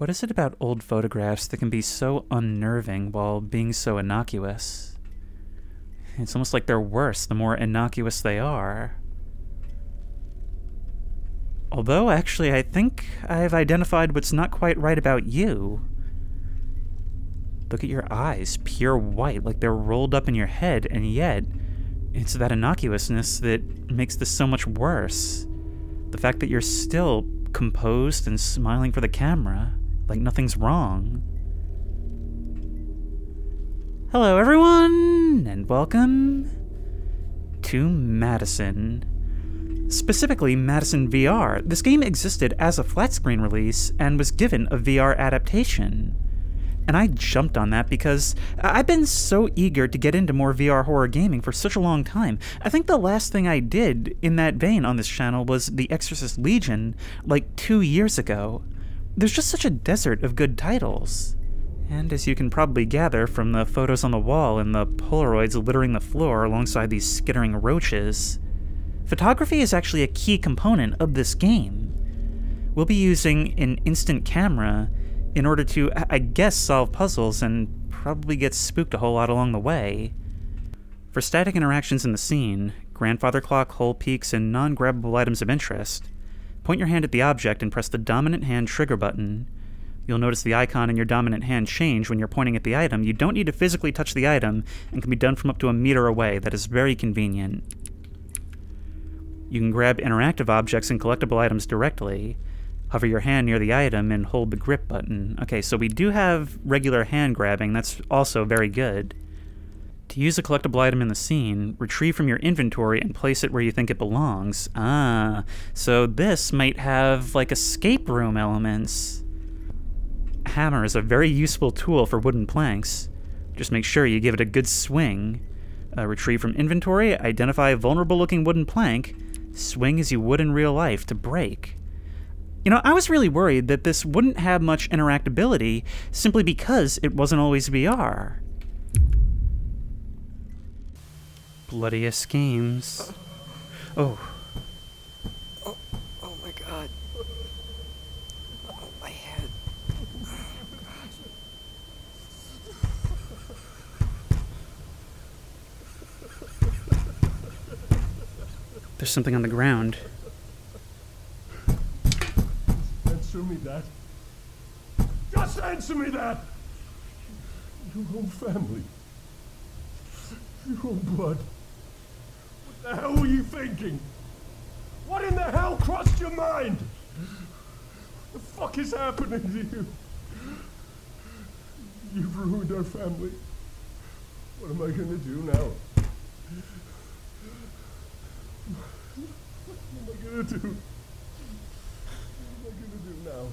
What is it about old photographs that can be so unnerving while being so innocuous? It's almost like they're worse the more innocuous they are. Although, actually, I think I've identified what's not quite right about you. Look at your eyes, pure white, like they're rolled up in your head, and yet it's that innocuousness that makes this so much worse. The fact that you're still composed and smiling for the camera, like nothing's wrong. Hello everyone, and welcome to Madison. Specifically, Madison VR. This game existed as a flat screen release and was given a VR adaptation. And I jumped on that because I've been so eager to get into more VR horror gaming for such a long time. I think the last thing I did in that vein on this channel was The Exorcist Legion, like 2 years ago. There's just such a desert of good titles. And as you can probably gather from the photos on the wall and the Polaroids littering the floor alongside these skittering roaches, photography is actually a key component of this game. We'll be using an instant camera in order to, I guess, solve puzzles and probably get spooked a whole lot along the way. For static interactions in the scene, grandfather clock, hole peaks, and non-grabbable items of interest, point your hand at the object and press the dominant hand trigger button. You'll notice the icon in your dominant hand change when you're pointing at the item. You don't need to physically touch the item and can be done from up to a meter away. That is very convenient. You can grab interactive objects and collectible items directly. Hover your hand near the item and hold the grip button. Okay, so we do have regular hand grabbing. That's also very good. To use a collectible item in the scene, retrieve from your inventory and place it where you think it belongs. Ah, so this might have, like, escape room elements. Hammer is a very useful tool for wooden planks. Just make sure you give it a good swing. Retrieve from inventory, identify a vulnerable-looking wooden plank, swing as you would in real life to break. You know, I was really worried that this wouldn't have much interactability simply because it wasn't always VR. Bloodiest games. Oh. Oh my god. Oh, my head. There's something on the ground. Answer me that. Just answer me that! Your own family. Your own blood. What the hell were you thinking? What in the hell crossed your mind? What the fuck is happening to you? You've ruined our family. What am I gonna do now? What am I gonna do? What am I gonna do now?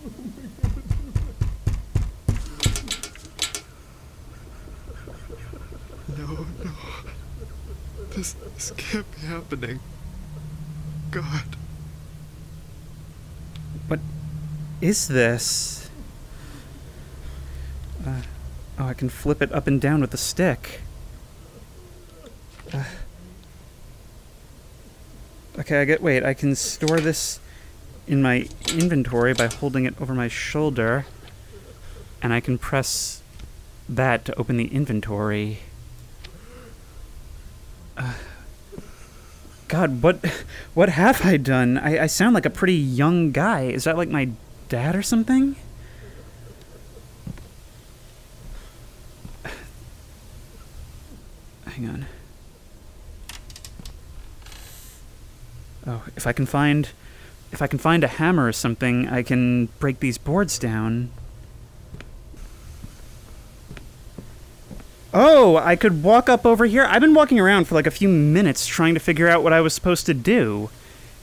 What am I gonna do? No. This can't be happening. God. What is this? Oh, I can flip it up and down with the stick. Okay, wait, I can store this in my inventory by holding it over my shoulder, and I can press that to open the inventory. God, what have I done? I sound like a pretty young guy. Is that like my dad or something? Hang on. Oh, if I can find a hammer or something, I can break these boards down. Oh, I could walk up over here. I've been walking around for like a few minutes trying to figure out what I was supposed to do.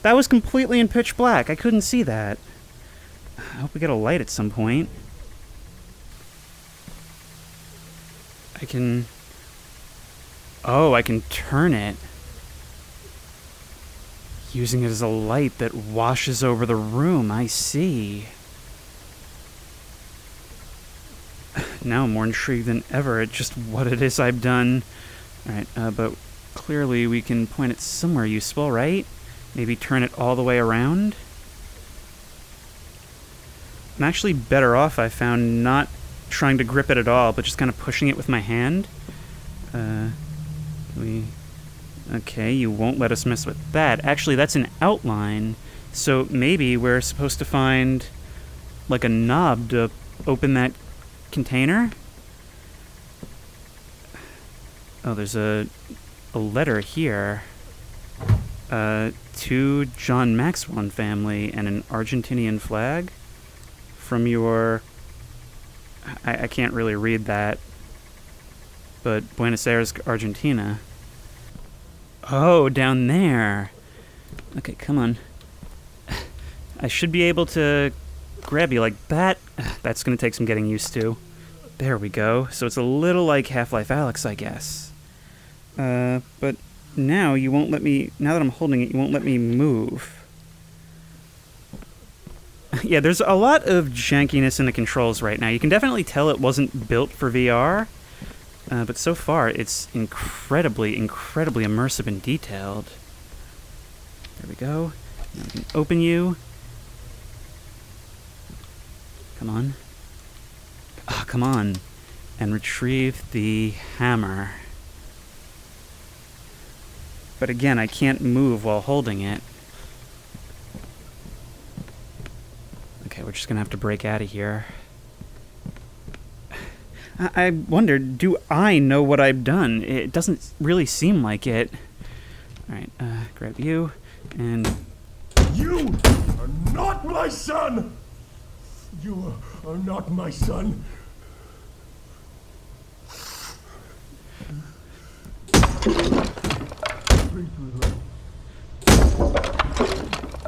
That was completely in pitch black. I couldn't see that. I hope we get a light at some point. Oh, I can turn it. Using it as a light that washes over the room, I see. Now I'm more intrigued than ever at just what it is I've done. Alright, but clearly we can point it somewhere useful, right? Maybe turn it all the way around? I'm actually better off, I found, not trying to grip it at all, but just kind of pushing it with my hand. Okay, you won't let us mess with that. Actually, that's an outline, so maybe we're supposed to find, like, a knob to open that container? Oh, there's a letter here. To John Maxwell and family, and an Argentinian flag from your... I can't really read that, but Buenos Aires, Argentina. Oh, down there. Okay, come on. I should be able to grab you like that. That's gonna take some getting used to. There we go. So it's a little like Half-Life Alyx, I guess. But now you won't let me... Now that I'm holding it, you won't let me move. Yeah, there's a lot of jankiness in the controls right now. You can definitely tell it wasn't built for VR. But so far, it's incredibly, incredibly immersive and detailed. There we go. Now we can open you. Come on. Ah, come on. And retrieve the hammer. But again, I can't move while holding it. Okay, we're just gonna have to break out of here. I wonder, do I know what I've done? It doesn't really seem like it. Alright, grab you, and... You are not my son! You are not my son. Please relax.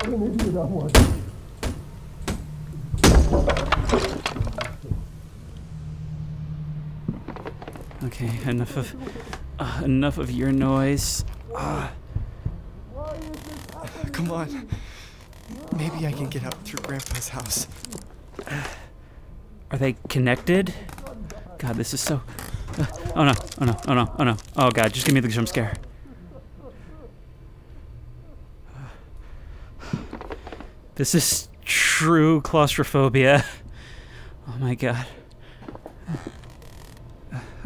What an idiot I was. Okay, enough of your noise. Come on. Maybe I can get out through Grandpa's house. Are they connected? God, this is so... oh no, oh no, oh no, oh no. Oh God, just give me the jump scare. This is true claustrophobia. Oh my God.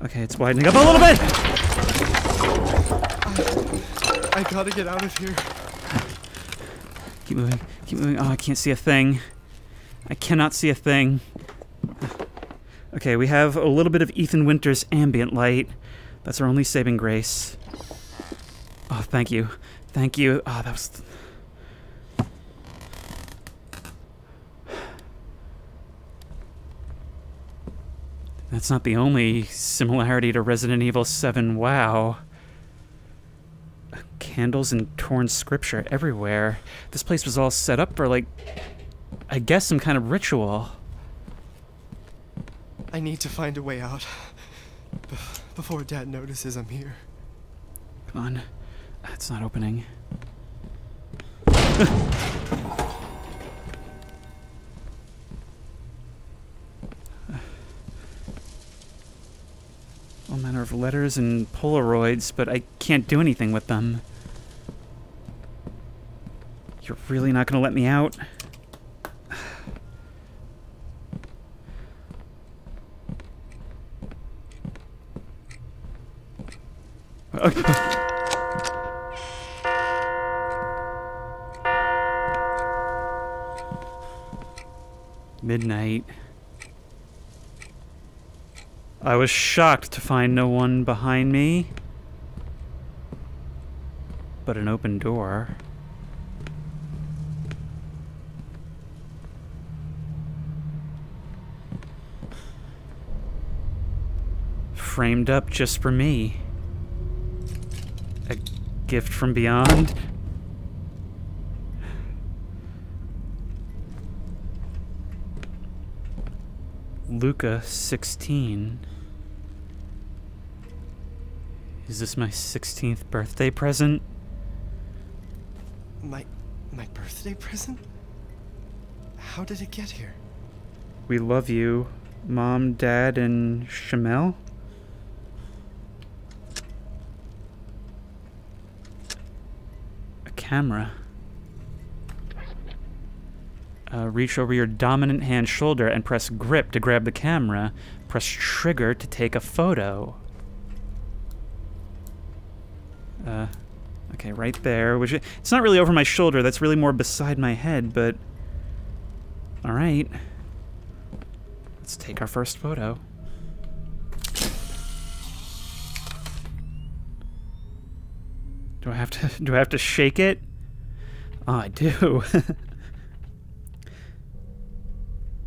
Okay, it's widening up a little bit! I gotta get out of here. Keep moving, keep moving. Oh, I can't see a thing. I cannot see a thing. Okay, we have a little bit of Ethan Winters ambient light. That's our only saving grace. Oh, thank you. Thank you. Oh, that was... That's not the only similarity to Resident Evil 7. Wow. Candles and torn scripture everywhere. This place was all set up for, like, I guess some kind of ritual. I need to find a way out before Dad notices I'm here. Come on. It's not opening. All manner of letters and Polaroids, but I can't do anything with them. You're really not gonna let me out? Midnight. I was shocked to find no one behind me, but an open door. Framed up just for me. A gift from beyond. Luca 16. Is this my 16th birthday present? My birthday present? How did it get here? We love you, Mom, Dad, and Shamel? A camera. Reach over your dominant hand's shoulder and press grip to grab the camera. Press trigger to take a photo. Okay, right there. Which it's not really over my shoulder. That's really more beside my head, but... Alright. Let's take our first photo. Do I have to shake it? Oh, I do.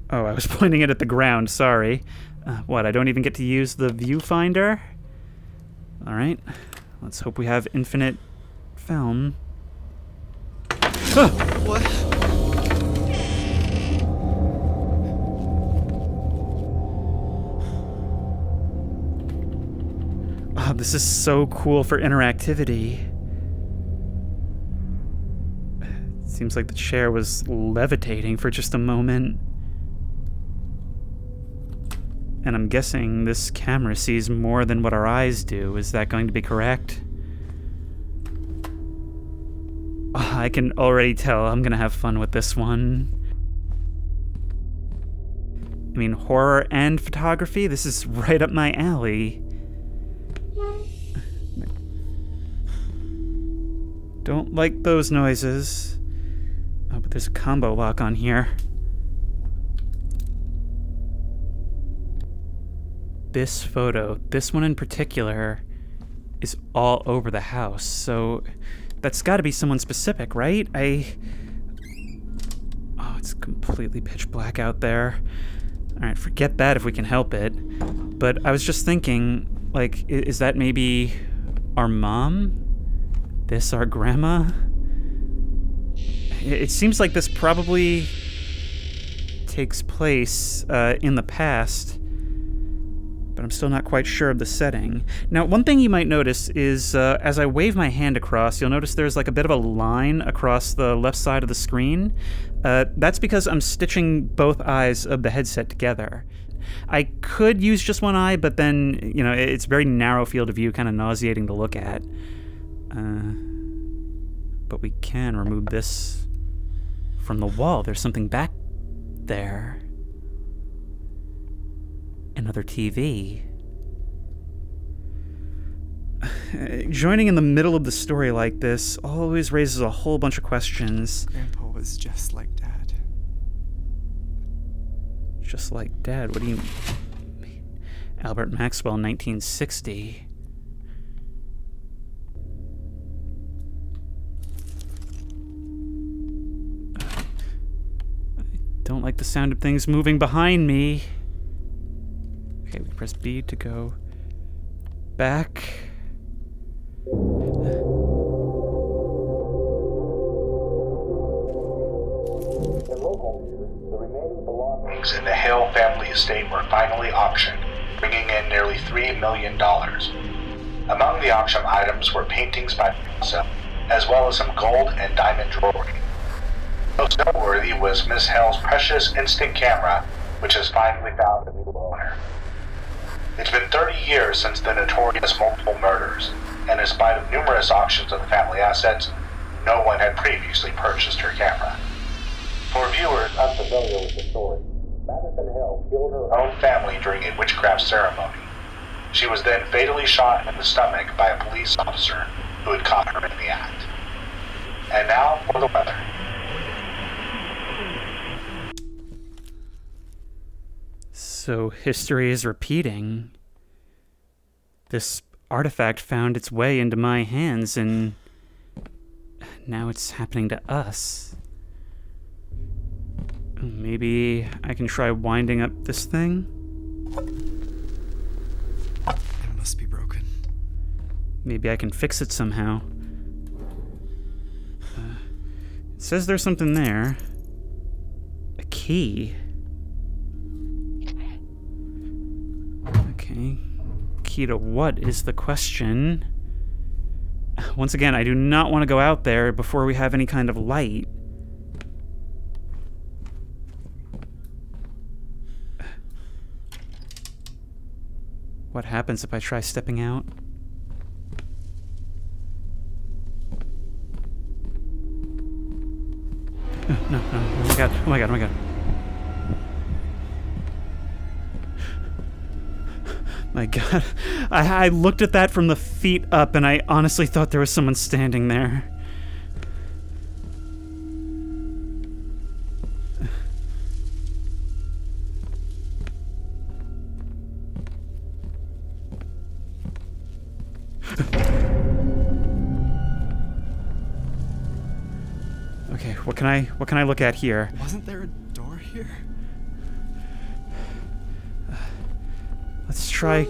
Oh, I was pointing it at the ground, sorry. What, I don't even get to use the viewfinder? Alright. Let's hope we have infinite film. Ah! What? Oh, this is so cool for interactivity. It seems like the chair was levitating for just a moment. And I'm guessing this camera sees more than what our eyes do. Is that going to be correct? Oh, I can already tell I'm gonna have fun with this one. I mean, horror and photography? This is right up my alley. Don't like those noises. Oh, but there's a combo lock on here. This photo, this one in particular, is all over the house, so that's gotta be someone specific, right? Oh, it's completely pitch black out there. Alright, forget that if we can help it. But I was just thinking, like, is that maybe our mom? This our grandma? It seems like this probably takes place in the past. But I'm still not quite sure of the setting. Now, one thing you might notice is, as I wave my hand across, you'll notice there's like a bit of a line across the left side of the screen. That's because I'm stitching both eyes of the headset together. I could use just one eye, but then, you know, it's a very narrow field of view, kind of nauseating to look at. But we can remove this from the wall. There's something back there. Another TV. Joining in the middle of the story like this always raises a whole bunch of questions. Grandpa was just like Dad. Just like Dad? What do you mean? Albert Maxwell, 1960. I don't like the sound of things moving behind me. Okay, we press B to go back. The remaining belongings in the Hale family estate were finally auctioned, bringing in nearly $3 million. Among the auction items were paintings by Picasso, as well as some gold and diamond jewelry. Most noteworthy was Miss Hale's precious instant camera, which has finally found a new owner. It's been 30 years since the notorious multiple murders, and in spite of numerous auctions of the family assets, no one had previously purchased her camera. For viewers unfamiliar with the story, Madison Hale killed her own family during a witchcraft ceremony. She was then fatally shot in the stomach by a police officer who had caught her in the act. And now for the weather. So history is repeating. This artifact found its way into my hands, and now it's happening to us. Maybe I can try winding up this thing? It must be broken. Maybe I can fix it somehow. It says there's something there. A key. Okay. Key to what is the question? Once again, I do not want to go out there before we have any kind of light. What happens if I try stepping out? No, no, oh my god, oh my god, oh my My God. I looked at that from the feet up, and I honestly thought there was someone standing there. Okay, what can I look at here? Wasn't there a door here? Let's try.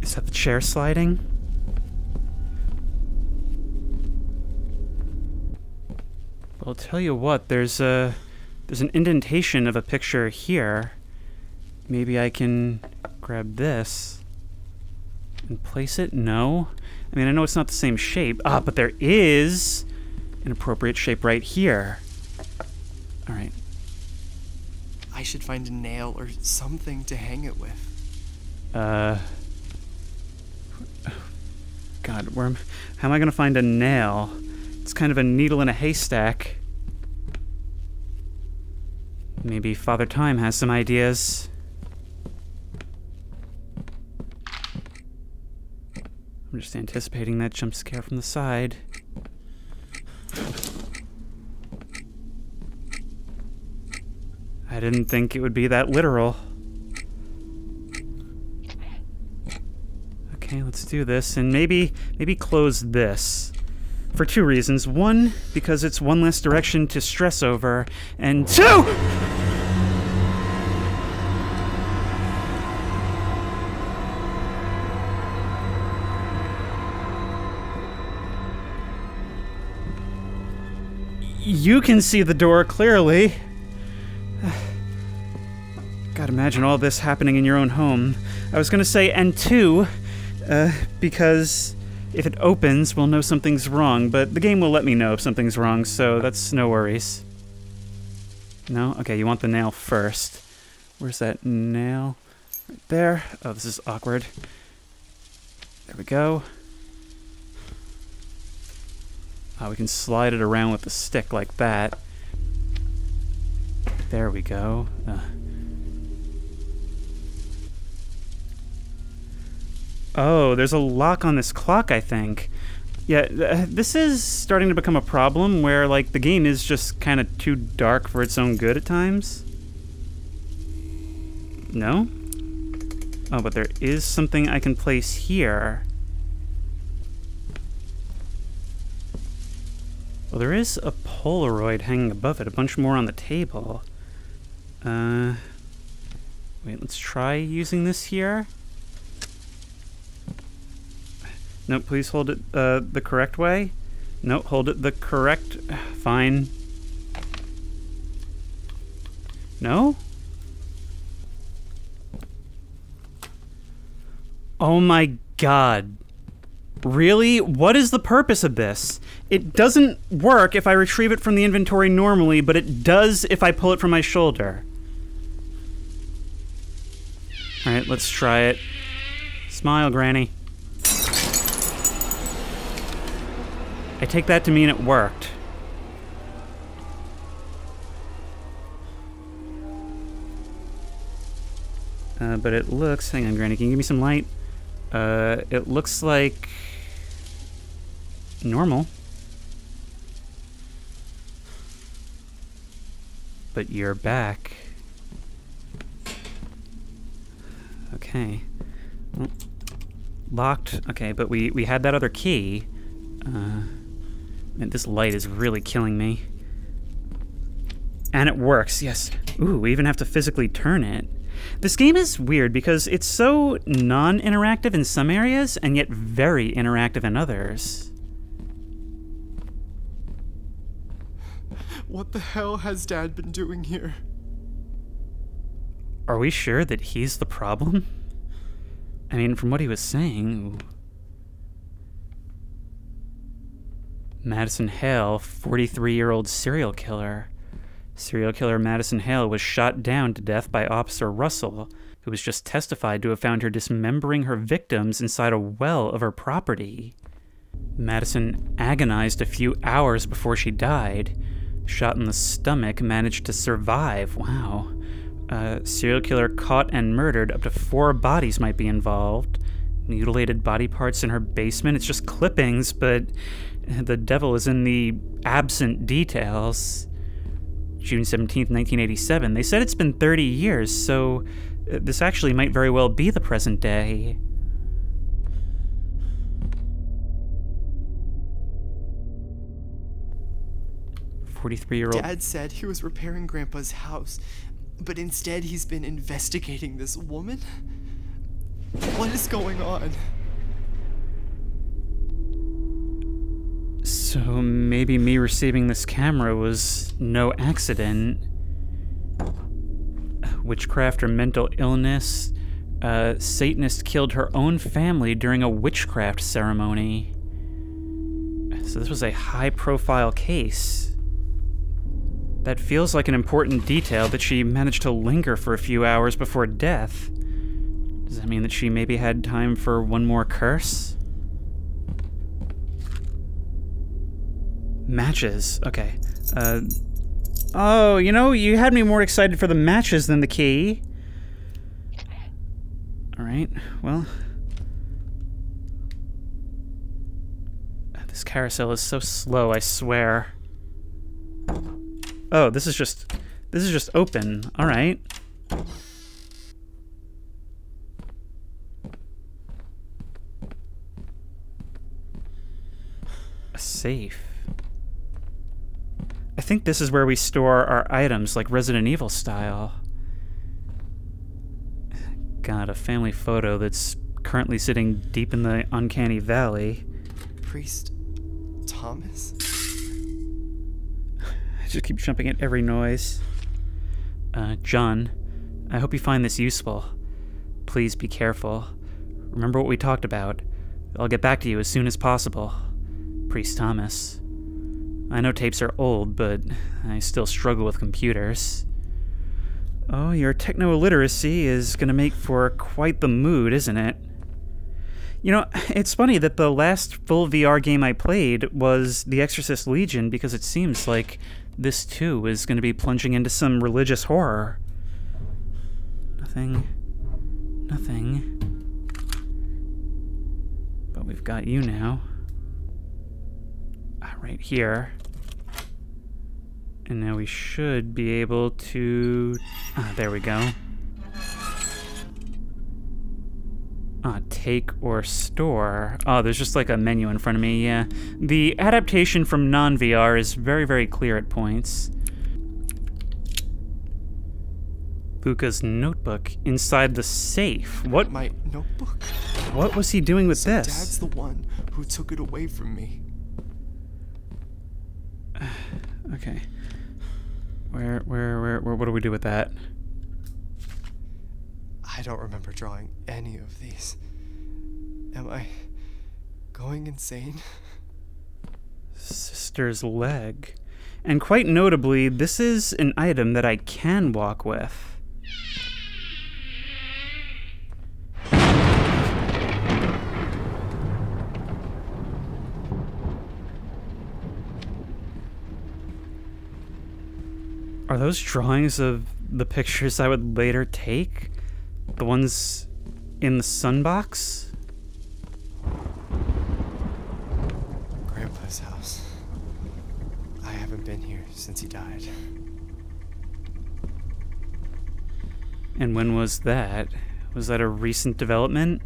Is that the chair sliding? Well, I'll tell you what, there's an indentation of a picture here. Maybe I can grab this and place it? No? I mean, I know it's not the same shape. Ah, but there is an appropriate shape right here. All right. I should find a nail or something to hang it with. God, how am I gonna find a nail? It's kind of a needle in a haystack. Maybe Father Time has some ideas. I'm just anticipating that jump scare from the side. I didn't think it would be that literal. Okay, let's do this, and maybe close this. For two reasons. One, because it's one less direction to stress over, and two! You can see the door clearly. God, imagine all this happening in your own home. I was gonna say, and two, because if it opens, we'll know something's wrong, but the game will let me know if something's wrong, so that's no worries. No? Okay, you want the nail first. Where's that nail? Right there. Oh, this is awkward. There we go. Oh, we can slide it around with the stick like that. There we go. Oh, there's a lock on this clock, I think. Yeah, this is starting to become a problem where, like, the game is just kind of too dark for its own good at times. No? Oh, but there is something I can place here. Well, there is a Polaroid hanging above it, a bunch more on the table. Wait, let's try using this here. No, please hold it the correct way. No, hold it the correct... Fine. No? Oh my God. Really? What is the purpose of this? It doesn't work if I retrieve it from the inventory normally, but it does if I pull it from my shoulder. Alright, let's try it. Smile, Granny. I take that to mean it worked. But it looks... Hang on, Granny, can you give me some light? It looks like... normal. But you're back. Okay. Well, locked. Okay, but we had that other key. Man, this light is really killing me. And it works, yes. Ooh, we even have to physically turn it. This game is weird because it's so non-interactive in some areas and yet very interactive in others. What the hell has Dad been doing here? Are we sure that he's the problem? I mean, from what he was saying... Madison Hale, 43-year-old serial killer. Serial killer Madison Hale was shot down to death by Officer Russell, who was just testified to have found her dismembering her victims inside a well of her property. Madison agonized a few hours before she died. Shot in the stomach, managed to survive. Wow. Serial killer caught and murdered. Up to 4 bodies might be involved. Mutilated body parts in her basement. It's just clippings, but the devil is in the absent details. June 17th, 1987. They said it's been 30 years, so this actually might very well be the present day. 43-year-old. Dad said he was repairing Grandpa's house, but instead he's been investigating this woman? What is going on? So maybe me receiving this camera was no accident. Witchcraft or mental illness. Satanist killed her own family during a witchcraft ceremony. So this was a high-profile case. That feels like an important detail, that she managed to linger for a few hours before death. Does that mean that she maybe had time for one more curse? Matches. Okay. Oh, you know, you had me more excited for the matches than the key. Alright, well. This carousel is so slow, I swear. Oh, this is just open. Alright. A safe. I think this is where we store our items, like Resident Evil style. God, a family photo that's currently sitting deep in the uncanny valley. Priest Thomas? I just keep jumping at every noise. John, I hope you find this useful. Please be careful. Remember what we talked about. I'll get back to you as soon as possible. Priest Thomas. I know tapes are old, but I still struggle with computers. Oh, your techno-illiteracy is gonna make for quite the mood, isn't it? You know, it's funny that the last full VR game I played was The Exorcist Legion, because it seems like this too is gonna be plunging into some religious horror. Nothing. But we've got you now. Right here. And now we should be able to... there we go. Take or store. Oh, there's just like a menu in front of me, yeah. The adaptation from non-VR is very, very clear at points. Luca's notebook inside the safe. What? My notebook? What was he doing with this? Dad's the one who took it away from me. Okay. What do we do with that? I don't remember drawing any of these. Am I going insane? Sister's leg. And quite notably, this is an item that I can walk with. Are those drawings of the pictures I would later take? The ones in the sunbox? Grandpa's house. I haven't been here since he died. And when was that? Was that a recent development?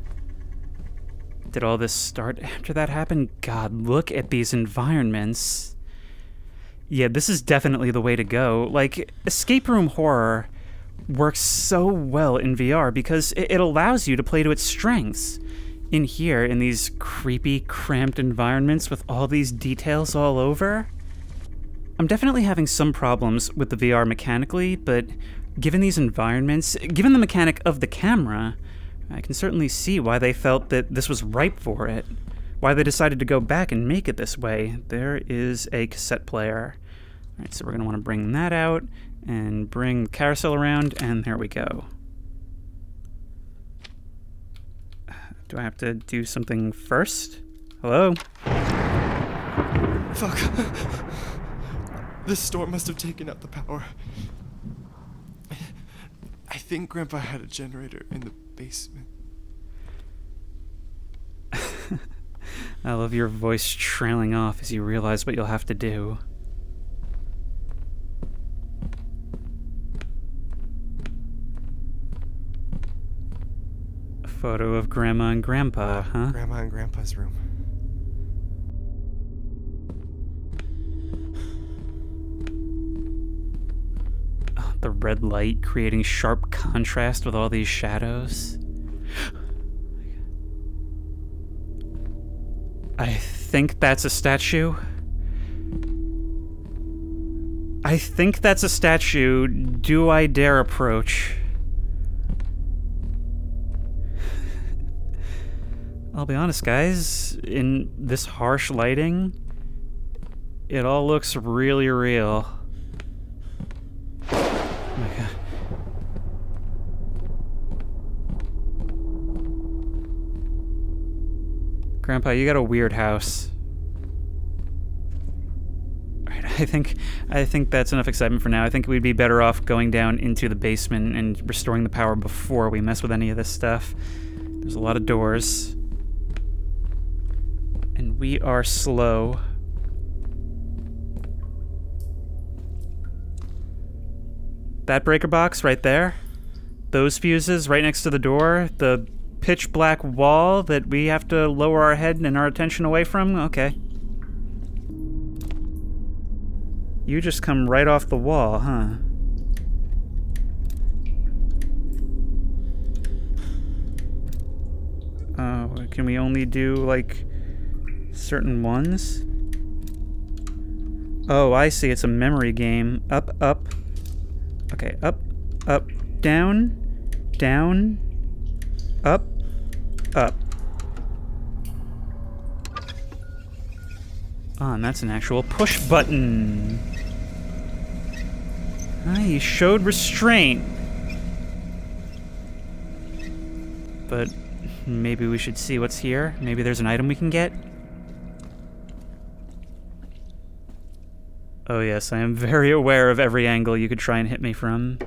Did all this start after that happened? God, look at these environments. Yeah, this is definitely the way to go. Like, escape room horror works so well in VR because it allows you to play to its strengths. In here, in these creepy, cramped environments with all these details all over. I'm definitely having some problems with the VR mechanically, but given these environments, given the mechanic of the camera, I can certainly see why they felt that this was ripe for it. Why they decided to go back and make it this way. There is a cassette player. Alright, so we're going to want to bring that out and bring the carousel around, and there we go. Do I have to do something first? Hello? Fuck. This storm must have taken out the power. think Grandpa had a generator in the basement. I love your voice trailing off as you realize what you'll have to do. A photo of Grandma and Grandpa, huh? Grandma and Grandpa's room. Oh, the red light creating sharp contrast with all these shadows. I think that's a statue. I think that's a statue. Do I dare approach? I'll be honest, guys. In this harsh lighting, it all looks really real. Oh my god. Grandpa, you got a weird house. Alright, I think that's enough excitement for now. I think we'd be better off going down into the basement and restoring the power before we mess with any of this stuff. There's a lot of doors. And we are slow. That breaker box right there. Those fuses right next to the door. The pitch black wall that we have to lower our head and our attention away from? Okay. You just come right off the wall, huh? Oh, can we only do, like, certain ones? Oh, I see. It's a memory game. Up, up. Okay, up, up, down, down, up, up. Oh, and that's an actual push button. Ah, he showed restraint. But maybe we should see what's here. Maybe there's an item we can get. Oh yes, I am very aware of every angle you could try and hit me from.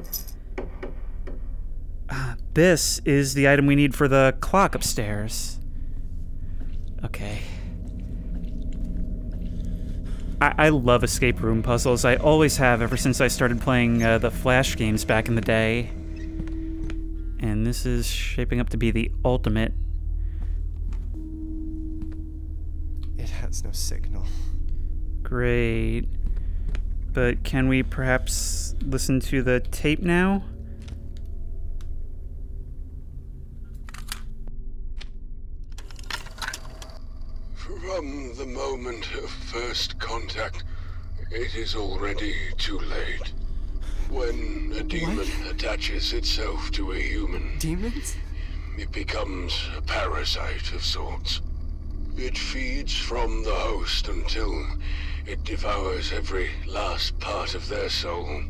This is the item we need for the clock upstairs. Okay. I love escape room puzzles. I always have ever since I started playing the Flash games back in the day. And this is shaping up to be the ultimate. It has no signal. Great. But can we perhaps listen to the tape now? From the moment of first contact, it is already too late. When a demon attaches itself to a human, Demons? it becomes a parasite of sorts. It feeds from the host until it devours every last part of their soul.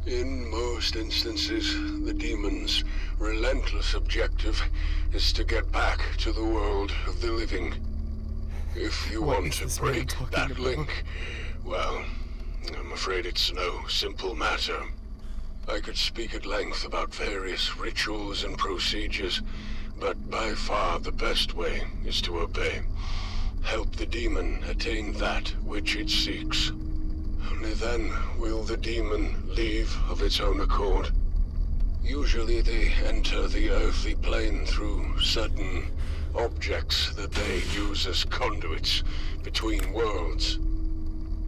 In most instances, the demon's relentless objective is to get back to the world of the living. If you want to break that link, well, I'm afraid it's no simple matter. I could speak at length about various rituals and procedures, but by far the best way is to obey. Help the demon attain that which it seeks. Only then will the demon leave of its own accord. Usually they enter the earthly plane through certain objects that they use as conduits between worlds.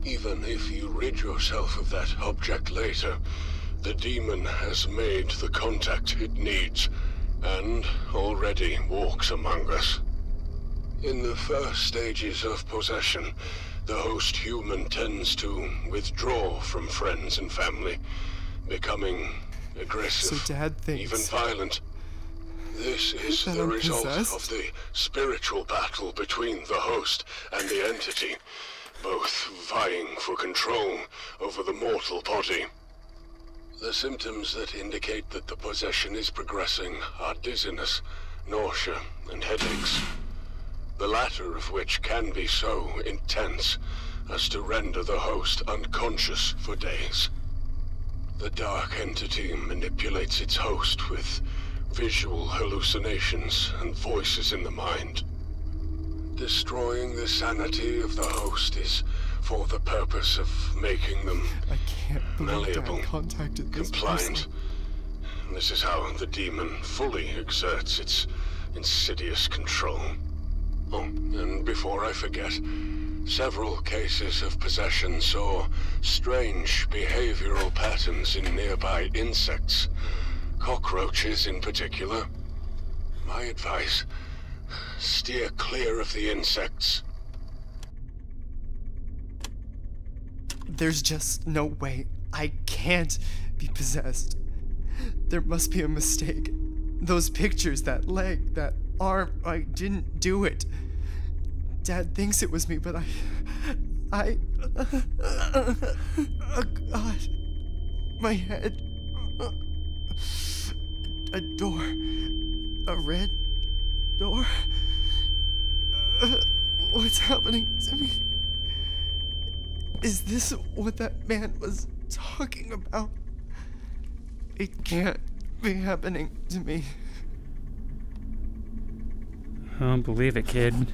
Even if you rid yourself of that object later, the demon has made the contact it needs, and already walks among us. In the first stages of possession, the host human tends to withdraw from friends and family, becoming aggressive, So Dad thinks even violent. This is that the I'm result possessed? of the spiritual battle between the host and the entity, both vying for control over the mortal body. The symptoms that indicate that the possession is progressing are dizziness, nausea, and headaches. The latter of which can be so intense as to render the host unconscious for days. The dark entity manipulates its host with visual hallucinations and voices in the mind. Destroying the sanity of the host is for the purpose of making them I can't believe malleable, Dad contacted this compliant. person. This is how the demon fully exerts its insidious control. Oh, and before I forget, several cases of possession saw strange behavioral patterns in nearby insects, cockroaches in particular. My advice, steer clear of the insects. There's just no way. I can't be possessed. There must be a mistake. Those pictures, that leg, that arm, I didn't do it. Dad thinks it was me, but oh God. My head. A door. A red door. What's happening to me? Is this what that man was talking about? It can't be happening to me. I don't believe it, kid.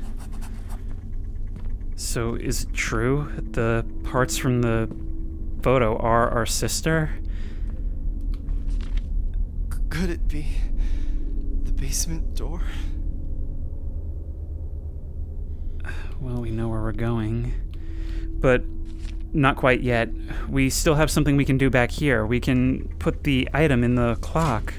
So, is it true? The parts from the photo are our sister? Could it be the basement door? Well, we know where we're going. But not quite yet. We still have something we can do back here. We can put the item in the clock.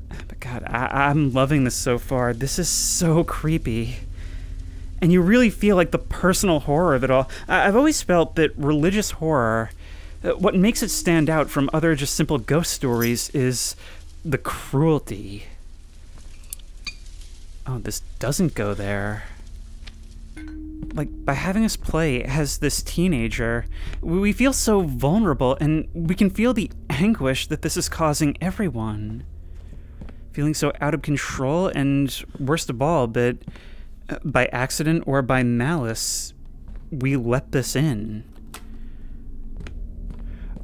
But God, I'm loving this so far. This is so creepy. And you really feel like the personal horror of it all. I've always felt that religious horror, what makes it stand out from other just simple ghost stories is the cruelty. Oh, this doesn't go there. Like, by having us play as this teenager, we feel so vulnerable, and we can feel the anguish that this is causing everyone. Feeling so out of control, and worst of all, that by accident or by malice, we let this in.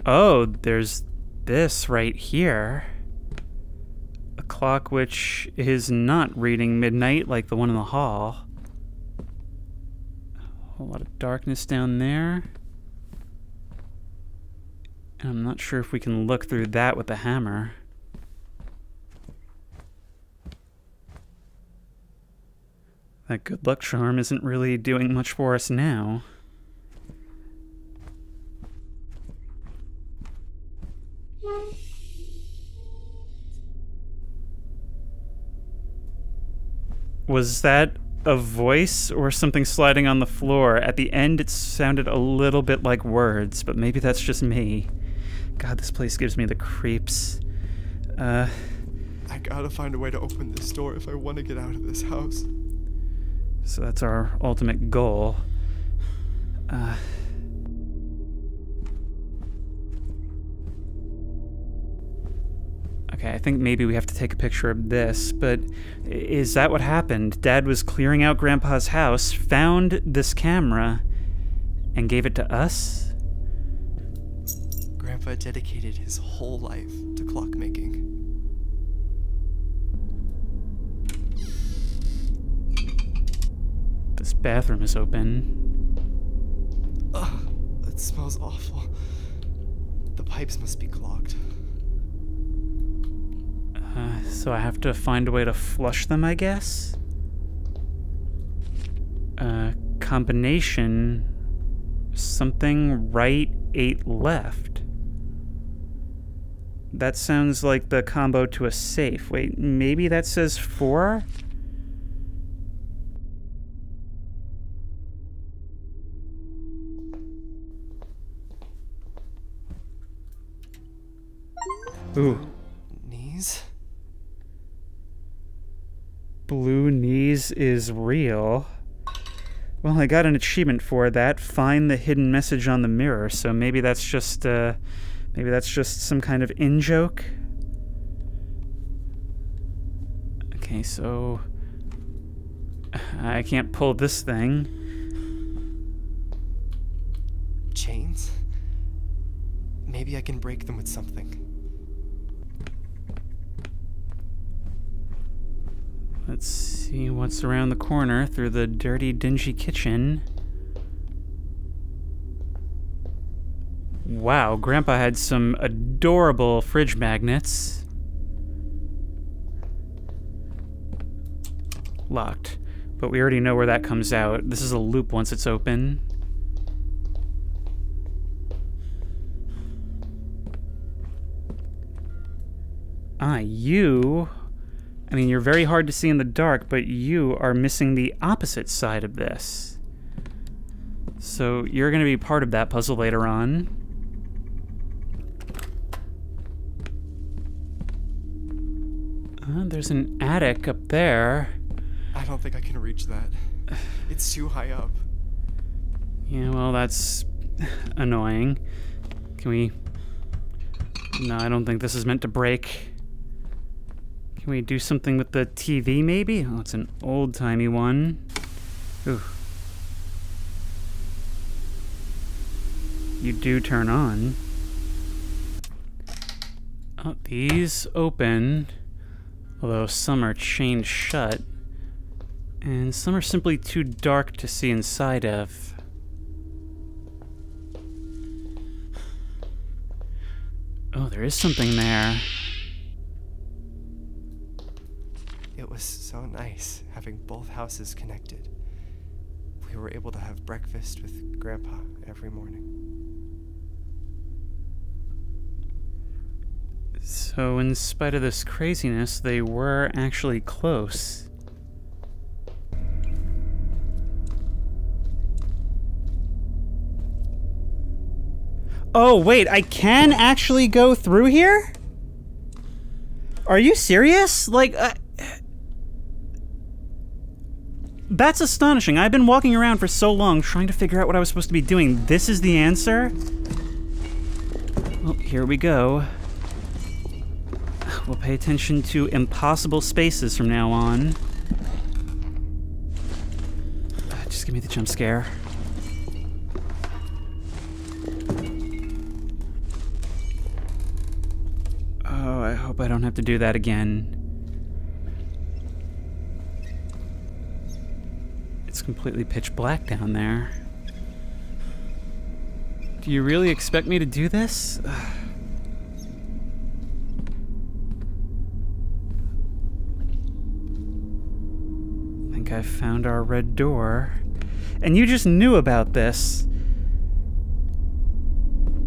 Oh, there's this right here. A clock which is not reading midnight like the one in the hall. A whole lot of darkness down there. And I'm not sure if we can look through that with the hammer. That good luck charm isn't really doing much for us now. Was that a voice or something sliding on the floor? At the end, it sounded a little bit like words, but maybe that's just me. God, this place gives me the creeps. I gotta find a way to open this door if I want to get out of this house. So that's our ultimate goal. Okay, I think maybe we have to take a picture of this, but is that what happened? Dad was clearing out Grandpa's house, found this camera, and gave it to us? Grandpa dedicated his whole life to clockmaking. This bathroom is open. Ugh, it smells awful. The pipes must be clogged. So I have to find a way to flush them, I guess? Combination... something right, 8 left. That sounds like the combo to a safe. Wait, maybe that says 4? Ooh. Knees? Blue knees is real. Well, I got an achievement for that. Find the hidden message on the mirror. So maybe that's just some kind of in-joke. Okay, so I can't pull this thing. Maybe I can break them with something. Let's see what's around the corner through the dirty, dingy kitchen. Wow, Grandpa had some adorable fridge magnets. Locked. But we already know where that comes out. This is a loop once it's open. Ah, you... I mean, you're very hard to see in the dark, but you are missing the opposite side of this. So you're going to be part of that puzzle later on. There's an attic up there. I don't think I can reach that. It's too high up. Yeah, well, that's annoying. Can we... No, I don't think this is meant to break. Can we do something with the TV, maybe? Oh, it's an old-timey one. Ooh. You do turn on. Oh, these open, although some are chained shut. And some are simply too dark to see inside of. Oh, there is something there. It was so nice having both houses connected. We were able to have breakfast with Grandpa every morning. So in spite of this craziness, they were actually close. Oh, wait, I can actually go through here? Are you serious? Like, that's astonishing. I've been walking around for so long trying to figure out what I was supposed to be doing. This is the answer? Well, here we go. We'll pay attention to impossible spaces from now on. Just give me the jump scare. Oh, I hope I don't have to do that again. It's completely pitch black down there. Do you really expect me to do this? I think I found our red door. And you just knew about this.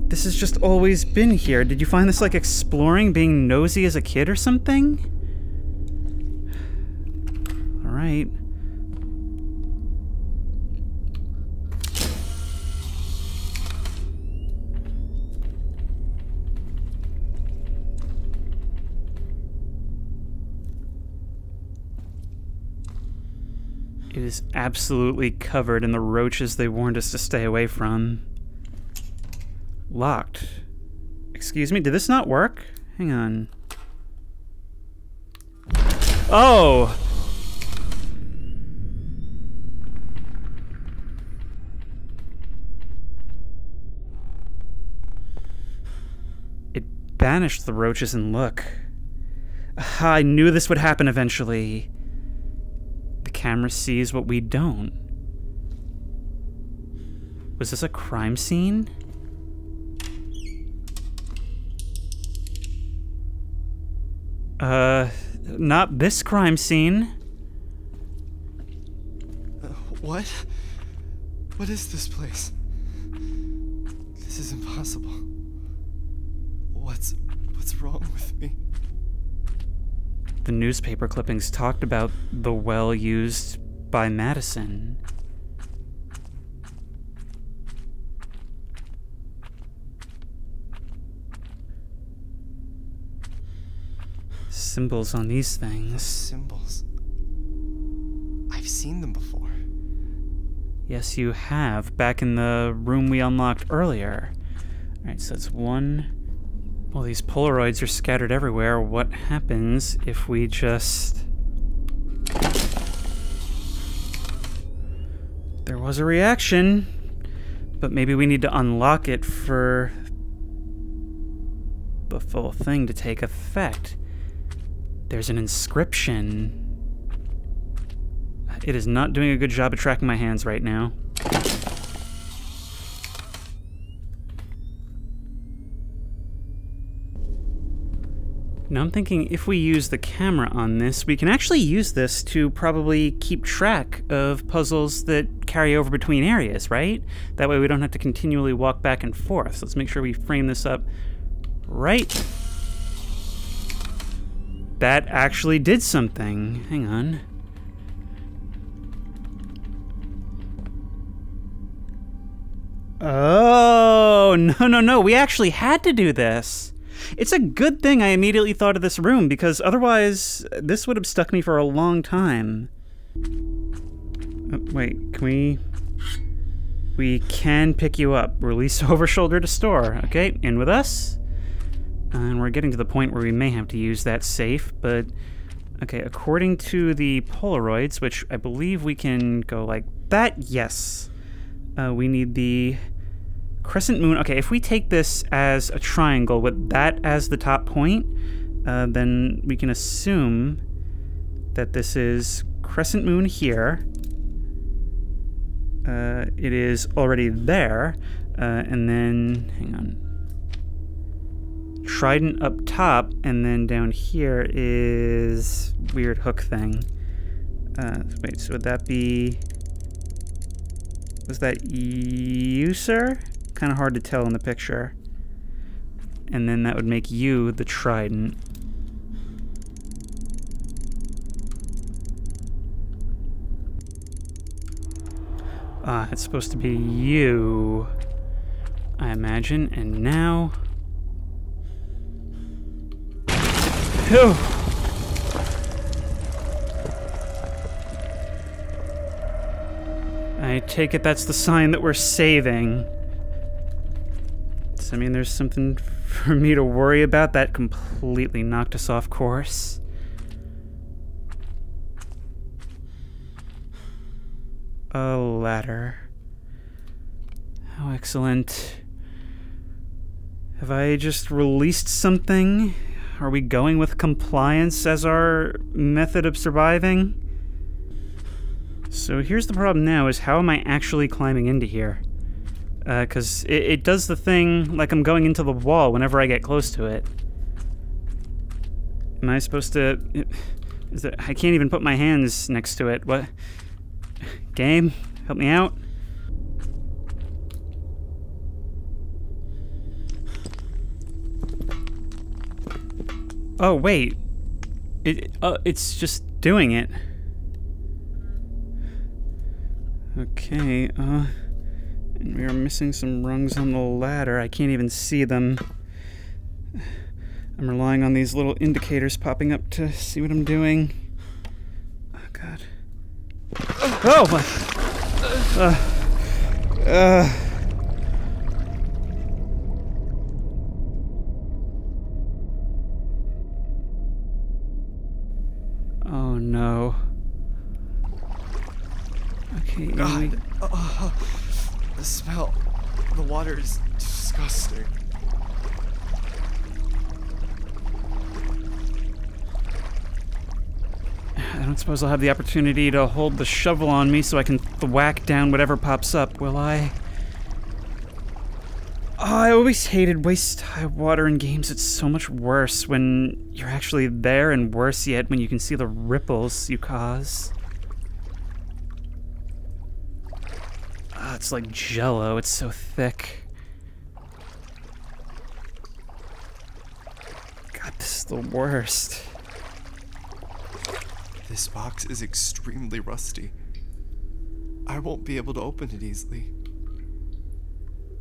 This has just always been here. Did you find this like exploring, being nosy as a kid or something? All right. It is absolutely covered in the roaches they warned us to stay away from. Locked. Excuse me, did this not work? Hang on. Oh! It banished the roaches and look. I knew this would happen eventually. The camera sees what we don't. Was this a crime scene? Not this crime scene. What? What is this place? This is impossible. What's wrong with me? The newspaper clippings talked about the well used by Madison. Symbols on these things. Symbols. I've seen them before. Yes, you have. Back in the room we unlocked earlier. Alright, so that's one. Well, these Polaroids are scattered everywhere. What happens if we just... There was a reaction. But maybe we need to unlock it for the full thing to take effect. There's an inscription. It is not doing a good job of tracking my hands right now. Now I'm thinking if we use the camera on this, we can actually use this to probably keep track of puzzles that carry over between areas, right? That way we don't have to continually walk back and forth. So let's make sure we frame this up right. That actually did something. Hang on. Oh, no. We actually had to do this. It's a good thing I immediately thought of this room, because otherwise this would have stuck me for a long time. Wait, can we... We can pick you up. Release over shoulder to store. Okay, in with us. And we're getting to the point where we may have to use that safe, but... Okay, according to the Polaroids, which I believe we can go like that, yes. We need the crescent moon. Okay, if we take this as a triangle with that as the top point, then we can assume that this is crescent moon here. It is already there, and then, hang on. Trident up top, and then down here is weird hook thing. Wait, so would that be... Was that you, sir? Kind of hard to tell in the picture. And then that would make you the trident. It's supposed to be you, I imagine. And now... Phew! I take it that's the sign that we're saving. Does that mean there's something for me to worry about? That completely knocked us off course. A ladder. How excellent. Have I just released something? Are we going with compliance as our method of surviving? So here's the problem now, is how am I actually climbing into here? Because it does the thing like I'm going into the wall whenever I get close to it. Am I supposed to... I can't even put my hands next to it. What? Game? Help me out? Oh, wait. It's just doing it. Okay, and we are missing some rungs on the ladder. I can't even see them. I'm relying on these little indicators popping up to see what I'm doing. Oh, God. Oh, my... Oh, no. Okay, God, the smell. The water is disgusting. I don't suppose I'll have the opportunity to hold the shovel on me so I can thwack down whatever pops up, will I? Oh, I always hated waist-high water in games. It's so much worse when you're actually there, and worse yet when you can see the ripples you cause. It's like Jell-O. It's so thick. God, this is the worst. This box is extremely rusty. I won't be able to open it easily.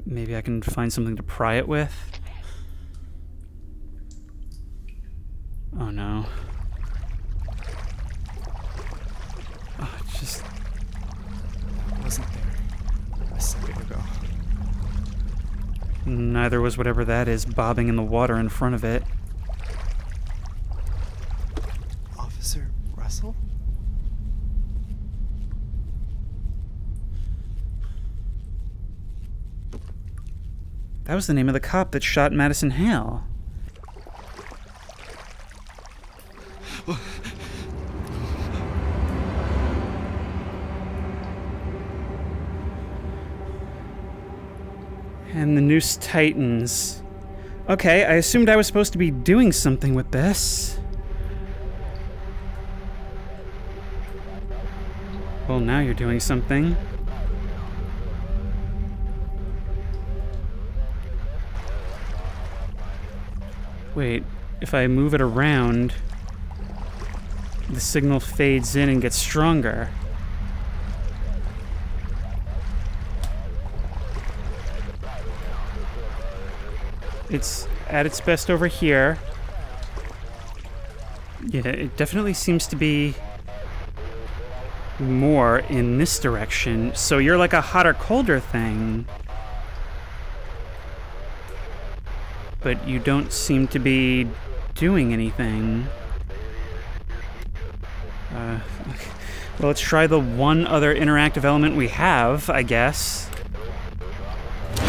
Maybe I can find something to pry it with? Oh no. Oh, it just... It wasn't there a second ago. Neither was whatever that is bobbing in the water in front of it. Officer Russell? That was the name of the cop that shot Madison Hale. And the noose tightens. Okay, I assumed I was supposed to be doing something with this. Well, now you're doing something. Wait, if I move it around, the signal fades in and gets stronger. It's at its best over here. Yeah, it definitely seems to be more in this direction. So you're like a hotter, colder thing. But you don't seem to be doing anything. Well, let's try the one other interactive element we have, I guess.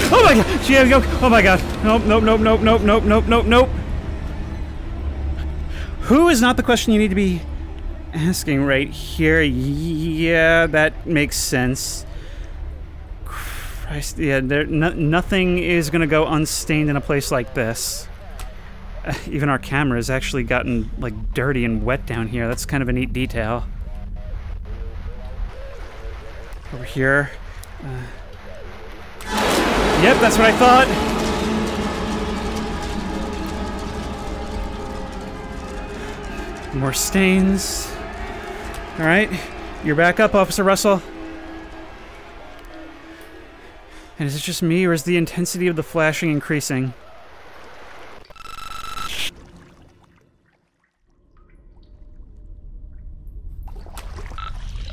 Oh my god! Yeah, oh my god! Nope, nope, nope, nope, nope, nope, nope, nope, nope. Who is not the question you need to be asking right here. Yeah, that makes sense. Christ, yeah, nothing is gonna go unstained in a place like this. Even our camera has actually gotten, like, dirty and wet down here. That's kind of a neat detail. Over here. Yep, that's what I thought. More stains. All right, you're back up, Officer Russell. And is it just me, or is the intensity of the flashing increasing?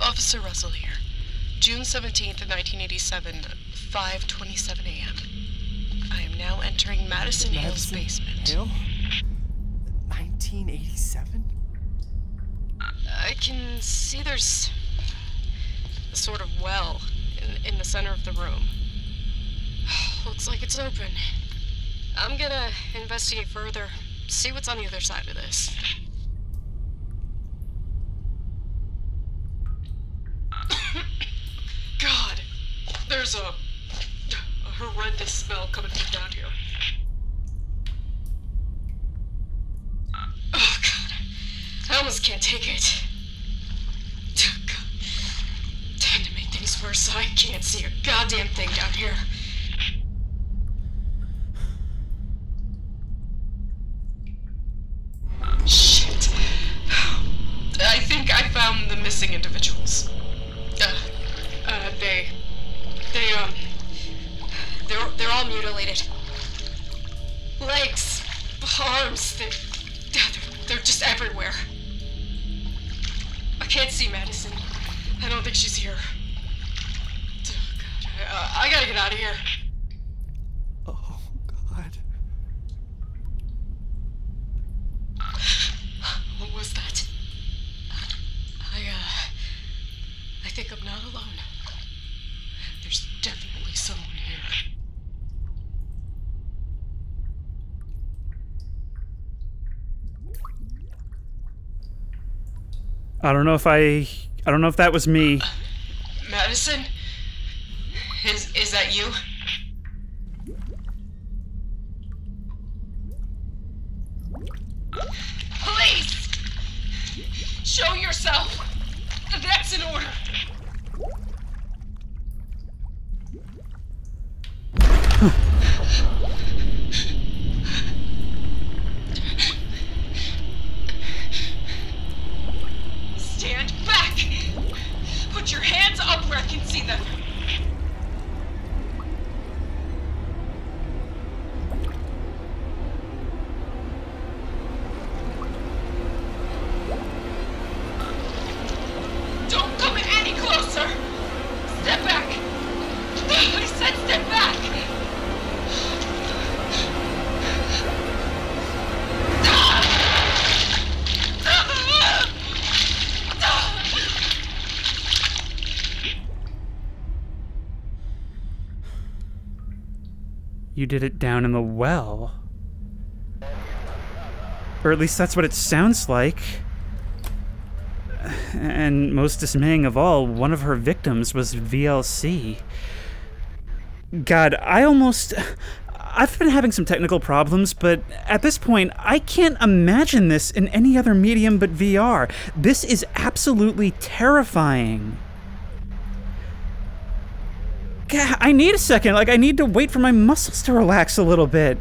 Officer Russell here. June 17th, 1987, 5:27 a.m. I am now entering Madison Hill's basement. Hill? 1987? I can see there's a sort of well in the center of the room. Looks like it's open. I'm gonna investigate further, see what's on the other side of this. God, there's a horrendous smell coming from down here. Oh God, I almost can't take it. Oh, God. Time to make things worse. I can't see a goddamn thing down here. Shit. I think I found the missing individuals. They're all mutilated. Legs, arms, they're just everywhere. I can't see Madison. I don't think she's here. Oh, God, I gotta get out of here. Oh, God. What was that? I think I'm not alone. There's definitely someone here. I don't know if that was me. Madison? Is that you? Please! Show yourself! That's in order! Stand back! Put your hands up where I can see them! Don't come any closer! Step back! I said step back! You did it down in the well. Or at least that's what it sounds like. And most dismaying of all, one of her victims was VLC. God, I've been having some technical problems, but at this point, I can't imagine this in any other medium but VR. This is absolutely terrifying. God, I need a second. Like, I need to wait for my muscles to relax a little bit.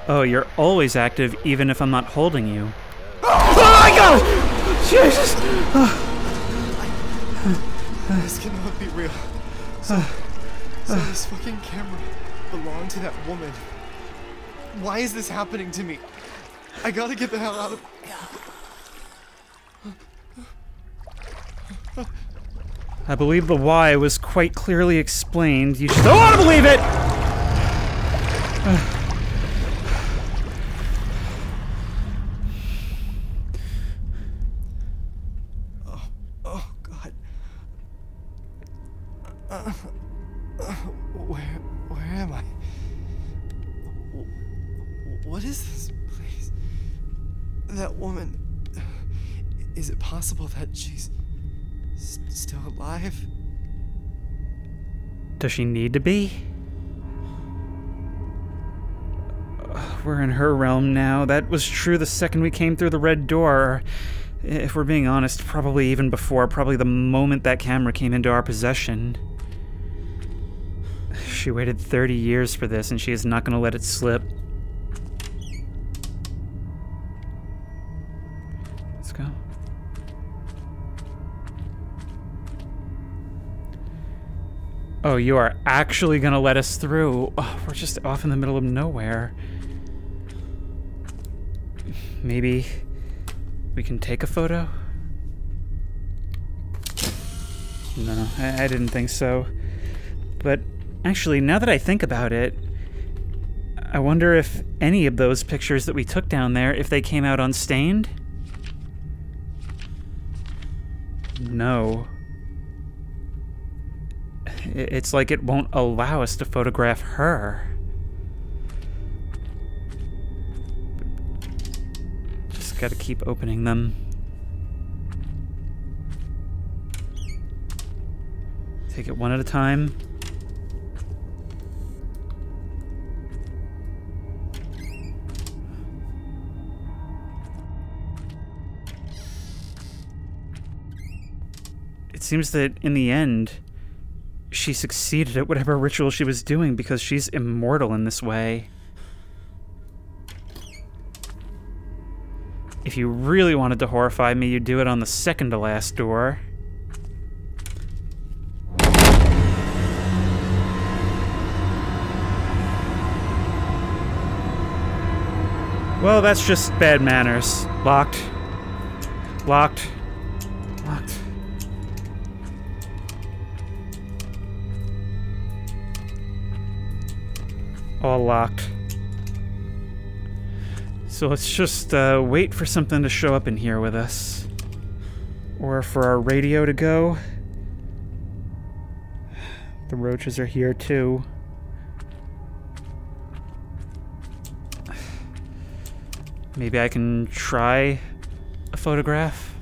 Oh, you're always active, even if I'm not holding you. Oh my God! Jesus! This cannot be real. So this fucking camera belonged to that woman. Why is this happening to me? I gotta get the hell out of... I believe the why was quite clearly explained. You just don't want to believe it! Oh, God. Where am I? What is this place? That woman... Is it possible that she's... still alive? Does she need to be? We're in her realm now. That was true the second we came through the red door. If we're being honest, probably even before, probably the moment that camera came into our possession. She waited 30 years for this, and she is not going to let it slip. Let's go. Oh, you are actually going to let us through. Oh, we're just off in the middle of nowhere. Maybe we can take a photo? No, I didn't think so. But actually, now that I think about it, I wonder if any of those pictures that we took down there, if they came out unstained? No. It's like it won't allow us to photograph her. Just gotta keep opening them. Take it one at a time. It seems that in the end, she succeeded at whatever ritual she was doing because she's immortal in this way. If you really wanted to horrify me, you'd do it on the second to last door. Well, that's just bad manners. Locked. Locked. Locked. All locked. So let's just wait for something to show up in here with us. Or for our radio to go. The roaches are here too. Maybe I can try a photograph.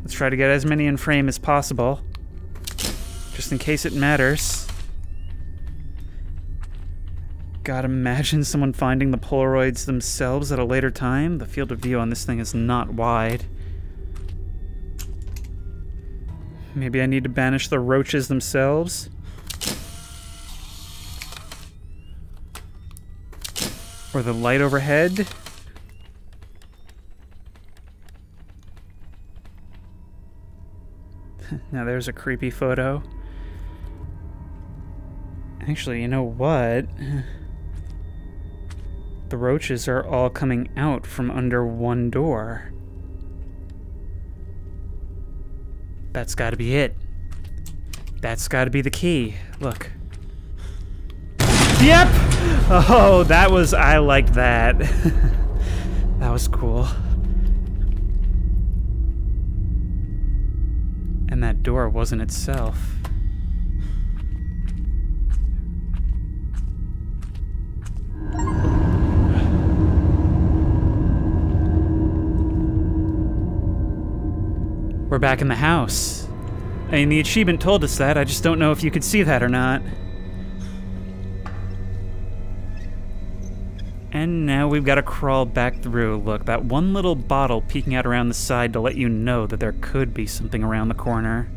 Let's try to get as many in frame as possible. Just in case it matters. God, imagine someone finding the Polaroids themselves at a later time. The field of view on this thing is not wide. Maybe I need to banish the roaches themselves. Or the light overhead. Now there's a creepy photo. Actually, you know what? The roaches are all coming out from under one door. That's gotta be it. That's gotta be the key. Look. Yep! Oh, that was... I liked that. That was cool. And that door wasn't itself. We're back in the house. I mean, the achievement told us that. I just don't know if you could see that or not. And now we've got to crawl back through. Look, that one little bottle peeking out around the side to let you know that there could be something around the corner.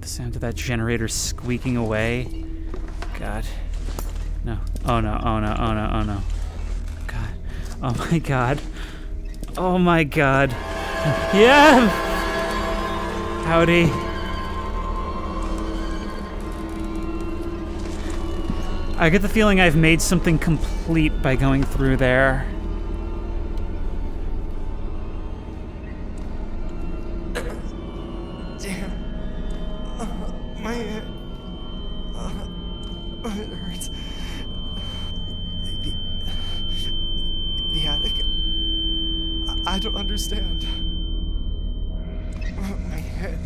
The sound of that generator squeaking away. God. No. Oh no, oh no, oh no, oh no. God. Oh my god. Oh my god. Yeah! Howdy. I get the feeling I've made something complete by going through there. Damn. My head. It hurts. The attic. I don't understand. My head.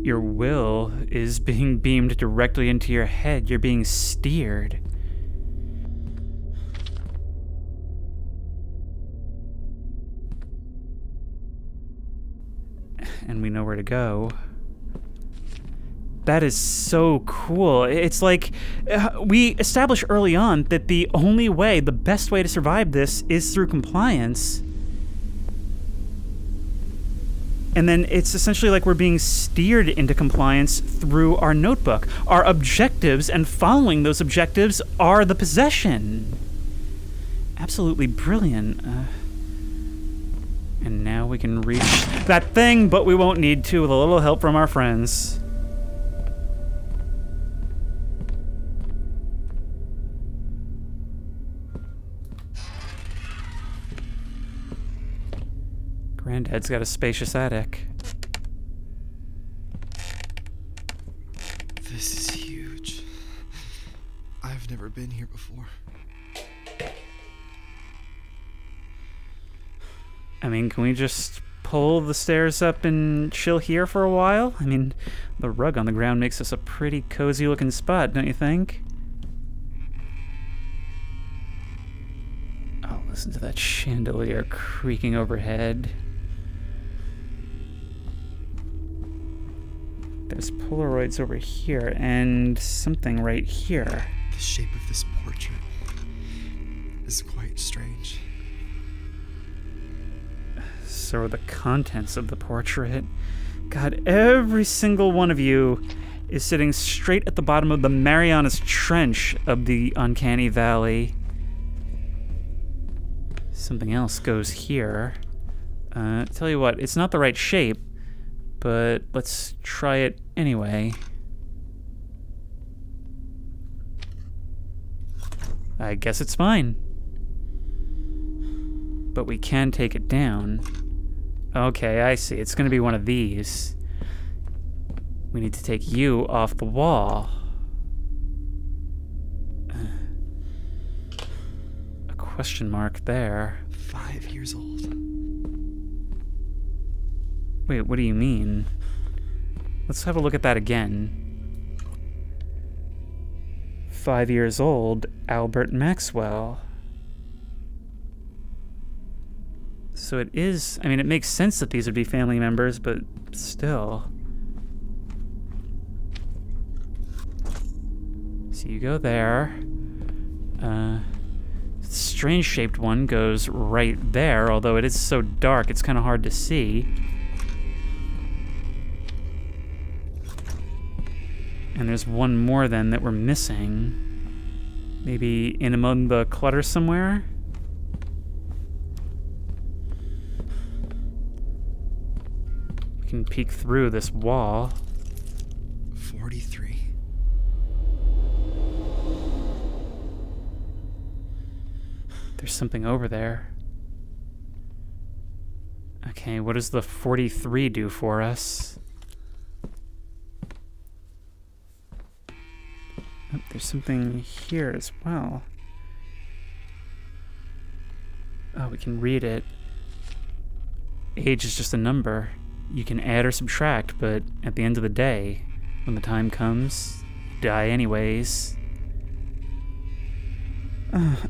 Your will is being beamed directly into your head. You're being steered. And we know where to go. That is so cool. It's like, we established early on that the only way, the best way to survive this is through compliance. And then it's essentially like we're being steered into compliance through our notebook. Our objectives, and following those objectives, are the possession. Absolutely brilliant. And now we can reach that thing, but we won't need to with a little help from our friends. Granddad's got a spacious attic. This is huge. I've never been here before. I mean, can we just pull the stairs up and chill here for a while? I mean, the rug on the ground makes this a pretty cozy looking spot, don't you think? Oh, listen to that chandelier creaking overhead. There's Polaroids over here, and something right here. The shape of this portrait is quite strange. So are the contents of the portrait. God, every single one of you is sitting straight at the bottom of the Marianas Trench of the Uncanny Valley. Something else goes here. Tell you what, it's not the right shape, but let's try it anyway. I guess it's fine. But we can take it down. Okay, I see. It's gonna be one of these. We need to take you off the wall. A question mark there. 5 years old. Wait, what do you mean? Let's have a look at that again. 5 years old, Albert Maxwell. So it is, I mean, it makes sense that these would be family members, but still. So you go there. Strange shaped one goes right there, although it is so dark it's kind of hard to see. And there's one more then that we're missing. Maybe in among the clutter somewhere? We can peek through this wall. 43. There's something over there. Okay, what does the 43 do for us? Oh, there's something here as well. Oh, we can read it. Age is just a number. You can add or subtract, but at the end of the day, when the time comes, die anyways.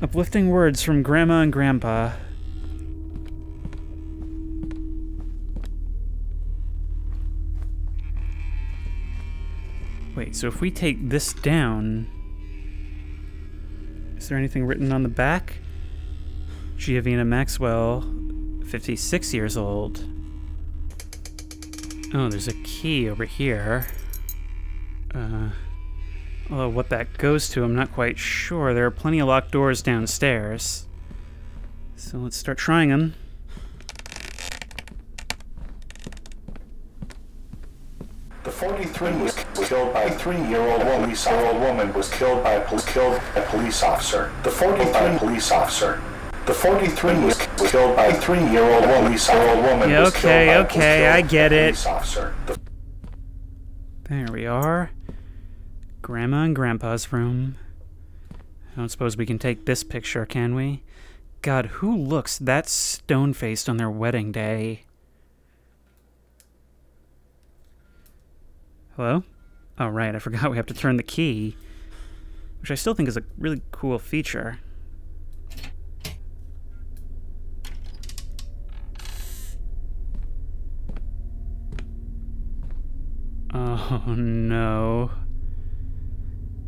Uplifting words from Grandma and Grandpa. Wait, so if we take this down... Is there anything written on the back? Giovanna Maxwell, 56 years old. Oh, there's a key over here. Although what that goes to, I'm not quite sure. There are plenty of locked doors downstairs. So let's start trying them. The 43 was killed by a 3-year-old woman was killed by a police officer. The 43 police officer. The 43 was killed by a 3-year-old woman. Yeah, okay, I get it. Officer. There we are. Grandma and Grandpa's room. I don't suppose we can take this picture, can we? God, who looks that stone-faced on their wedding day? Hello? Oh, right, I forgot we have to turn the key. Which I still think is a really cool feature. Oh, no.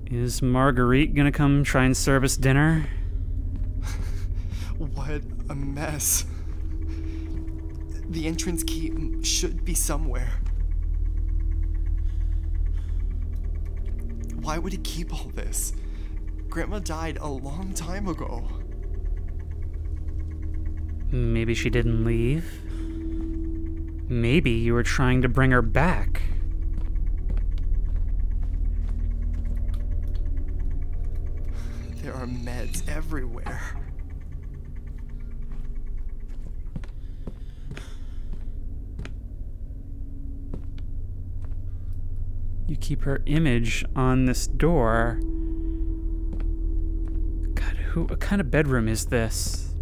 Is Marguerite gonna come try and serve us dinner? What a mess. The entrance key should be somewhere. Why would he keep all this? Grandma died a long time ago. Maybe she didn't leave. Maybe you were trying to bring her back. There are meds everywhere. You keep her image on this door. God, what kind of bedroom is this?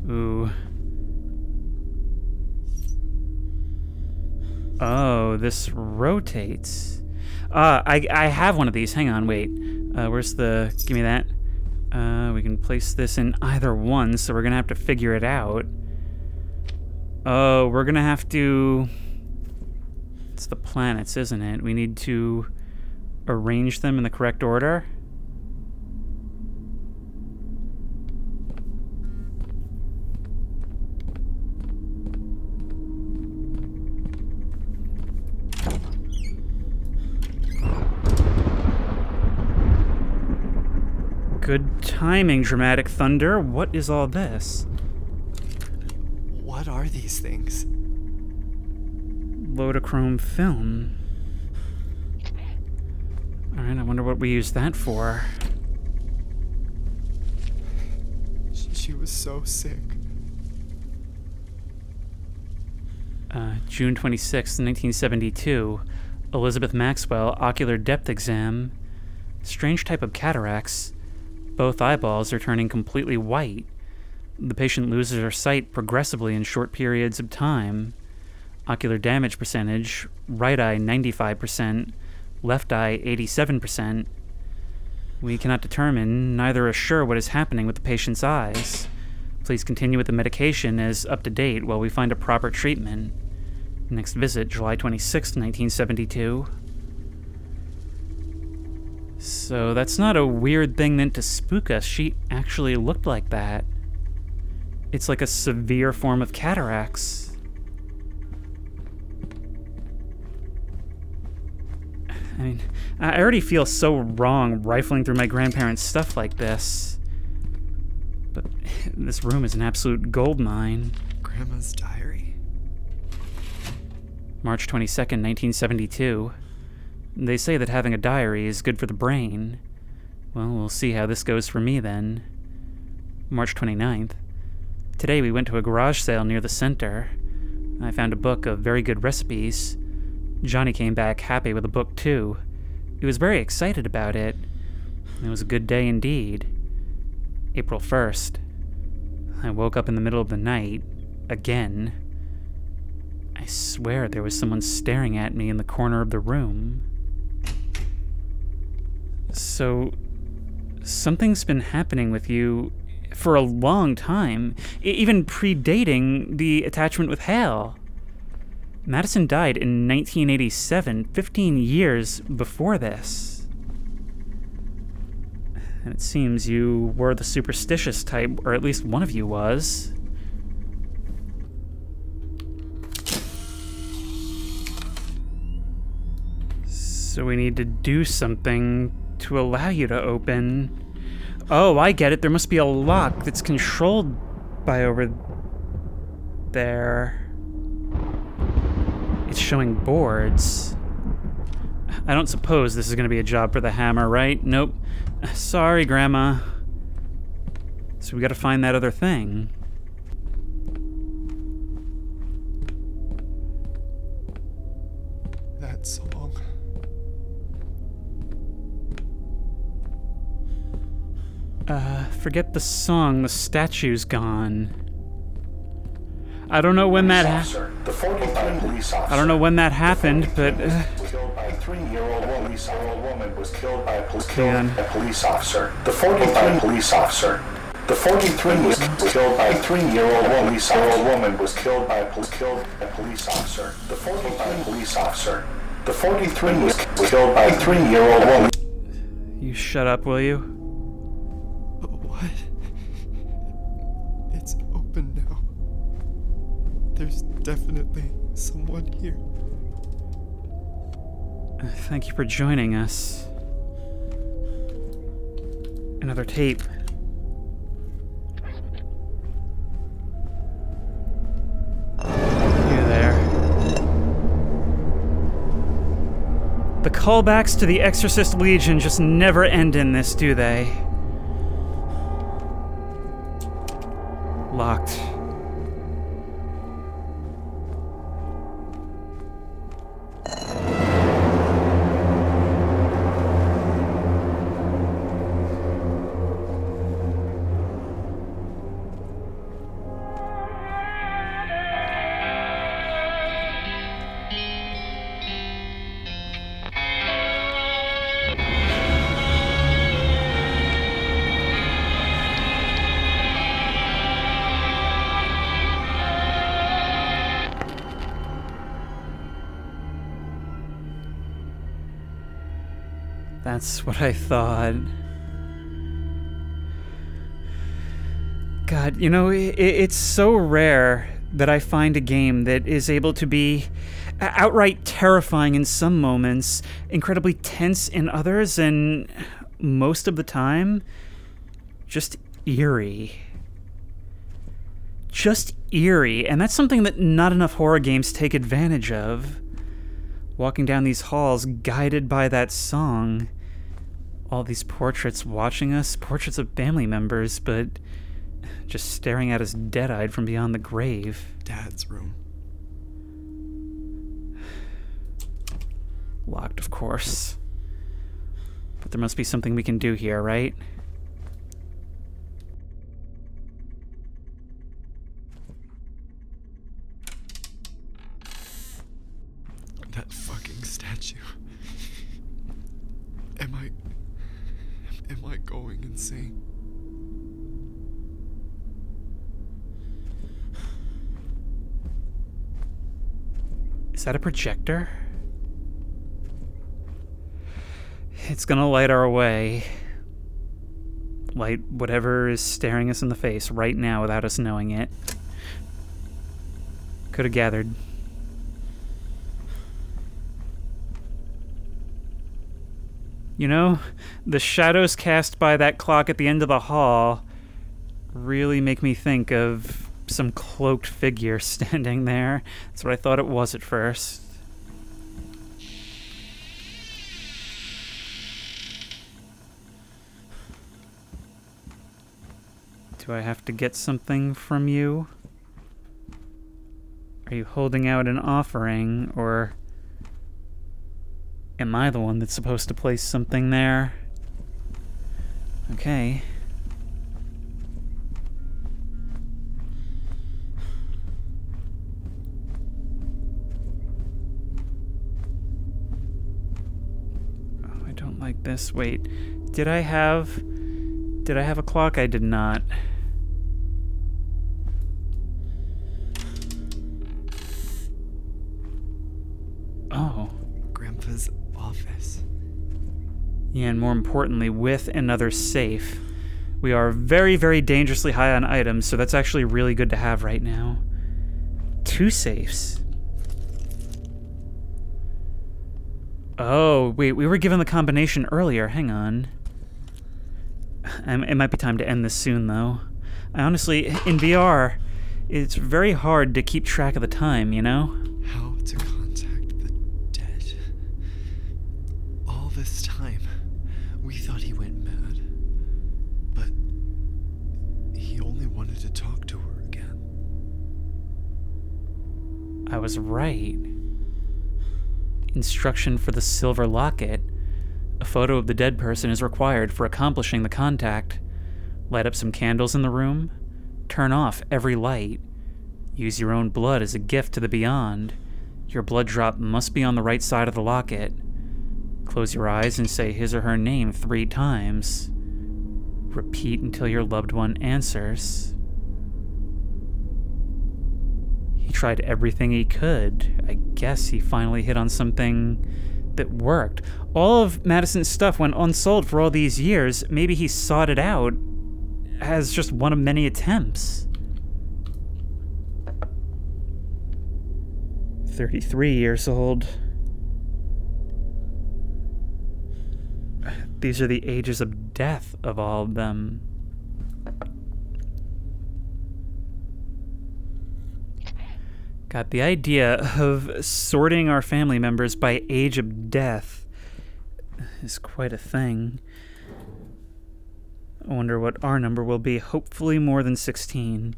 Ooh. Oh, this rotates. I have one of these. Hang on, wait. Where's the... Give me that. We can place this in either one, so we're gonna have to figure it out. Oh, we're gonna have to... It's the planets, isn't it? We need to arrange them in the correct order. Good timing, dramatic thunder. What is all this? What are these things? Lodochrome film. Alright, I wonder what we use that for. She was so sick. June 26, 1972. Elizabeth Maxwell, ocular depth exam. Strange type of cataracts. Both eyeballs are turning completely white. The patient loses her sight progressively in short periods of time. Ocular damage percentage, right eye 95%, left eye 87%. We cannot determine, neither are sure what is happening with the patient's eyes. Please continue with the medication as up to date while we find a proper treatment. Next visit, July 26, 1972. So that's not a weird thing meant to spook us. She actually looked like that. It's like a severe form of cataracts. I mean, I already feel so wrong rifling through my grandparents' stuff like this. But this room is an absolute goldmine. Grandma's diary. March 22nd, 1972. They say that having a diary is good for the brain. Well, we'll see how this goes for me then. March 29th. Today we went to a garage sale near the center. I found a book of very good recipes. Johnny came back happy with the book too. He was very excited about it. It was a good day indeed. April 1st. I woke up in the middle of the night. Again. I swear there was someone staring at me in the corner of the room. So, something's been happening with you for a long time, even predating the attachment with Hale. Madison died in 1987, 15 years before this. And it seems you were the superstitious type, or at least one of you was. So we need to do something to allow you to open. Oh, I get it. There must be a lock that's controlled by over there. It's showing boards. I don't suppose this is going to be a job for the hammer, right? Nope. Sorry, Grandma. So we got to find that other thing. That song. Forget the song. The statue's gone. I don't know when that happened. I don't know when that happened, but killed by a 3-year-old woman was killed by a police officer. The 45 police officer. The 43 was killed by a 3-year-old woman was killed by a police officer. The 45 police officer. The 43 was killed by a 3-year-old woman. You shut up, will you? What? It's open now. There's definitely someone here. Thank you for joining us. Another tape. You there. The callbacks to the Exorcist Legion just never end in this, do they? Locked. That's what I thought. God, you know, it's so rare that I find a game that is able to be outright terrifying in some moments, incredibly tense in others, and most of the time, just eerie. Just eerie, and that's something that not enough horror games take advantage of. Walking down these halls, guided by that song. All these portraits watching us, portraits of family members, but just staring at us dead-eyed from beyond the grave. Dad's room. Locked, of course. But there must be something we can do here, right? That fucking statue. Am I going insane? Is that a projector? It's gonna light our way. Light whatever is staring us in the face right now without us knowing it. Could have gathered. You know, the shadows cast by that clock at the end of the hall really make me think of some cloaked figure standing there. That's what I thought it was at first. Do I have to get something from you? Are you holding out an offering, or am I the one that's supposed to place something there? Okay. Oh, I don't like this. Wait, did I have a clock? I did not. Oh. Grandpa's office. Yeah, and more importantly, with another safe. We are very, very dangerously high on items, so that's actually really good to have right now. 2 safes. Oh, wait, we were given the combination earlier. Hang on. It might be time to end this soon, though. I honestly, in VR, it's very hard to keep track of the time, you know? How to contact the dead. All this time, we thought he went mad. But he only wanted to talk to her again. I was right. Instruction for the silver locket. A photo of the dead person is required for accomplishing the contact. Light up some candles in the room. Turn off every light. Use your own blood as a gift to the beyond. Your blood drop must be on the right side of the locket. Close your eyes and say his or her name 3 times. Repeat until your loved one answers. He tried everything he could. I guess he finally hit on something that worked. All of Madison's stuff went unsold for all these years. Maybe he sought it out as just one of many attempts. 33 years old. These are the ages of death of all of them. God, the idea of sorting our family members by age of death is quite a thing. I wonder what our number will be. Hopefully more than 16.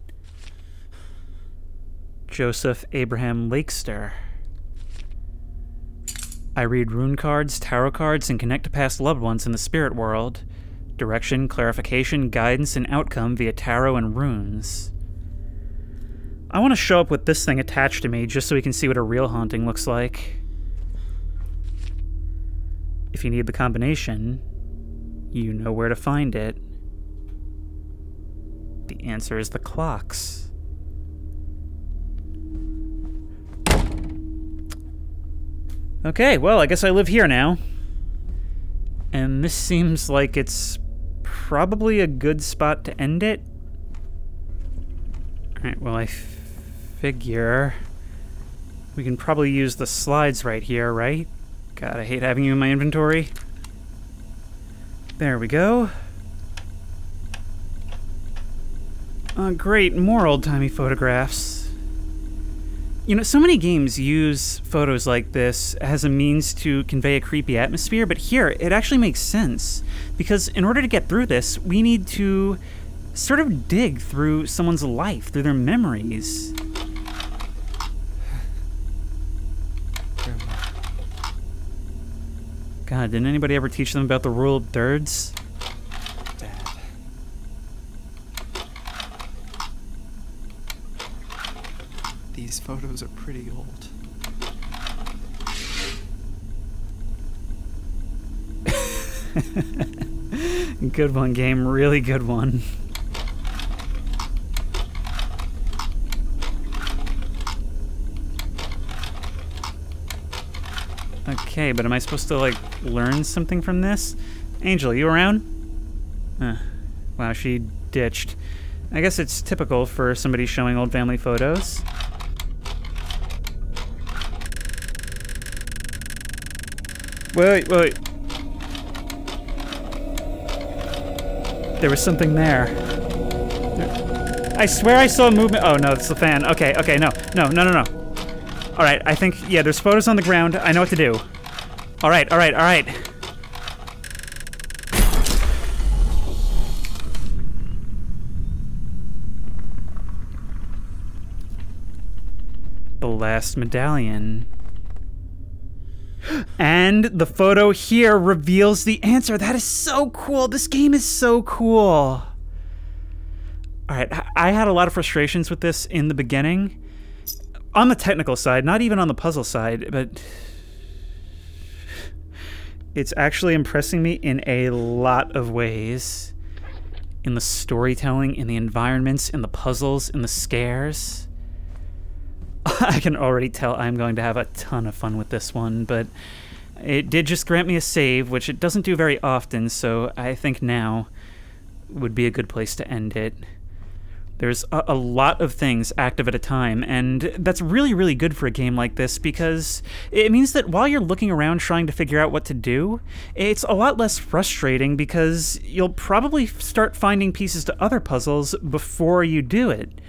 Joseph Abraham Lakester. I read rune cards, tarot cards, and connect to past loved ones in the spirit world. Direction, clarification, guidance, and outcome via tarot and runes. I want to show up with this thing attached to me just so we can see what a real haunting looks like. If you need the combination, you know where to find it. The answer is the clocks. Okay, well, I guess I live here now. And this seems like it's probably a good spot to end it. Alright, well, I figure we can probably use the slides right here, right? God, I hate having you in my inventory. There we go. Great, more old-timey photographs. You know, so many games use photos like this as a means to convey a creepy atmosphere, but here, it actually makes sense. Because in order to get through this, we need to sort of dig through someone's life, through their memories. God, didn't anybody ever teach them about the rule of thirds? Dad. These photos are pretty old. Good one, game. Really good one. Okay, but am I supposed to, like, learn something from this? Angel, you around? Wow, she ditched. I guess it's typical for somebody showing old family photos. Wait. There was something there. I swear I saw movement. Oh, no, it's the fan. Okay, no. Alright, I think, yeah, there's photos on the ground. I know what to do. Alright. The last medallion. And the photo here reveals the answer. That is so cool. This game is so cool. Alright, I had a lot of frustrations with this in the beginning. On the technical side, not even on the puzzle side, but It's actually impressing me in a lot of ways. In the storytelling, in the environments, in the puzzles, in the scares. I can already tell I'm going to have a ton of fun with this one, but it did just grant me a save, which it doesn't do very often, so I think now would be a good place to end it. There's a lot of things active at a time, and that's really, really good for a game like this because it means that while you're looking around trying to figure out what to do, it's a lot less frustrating because you'll probably start finding pieces to other puzzles before you do it.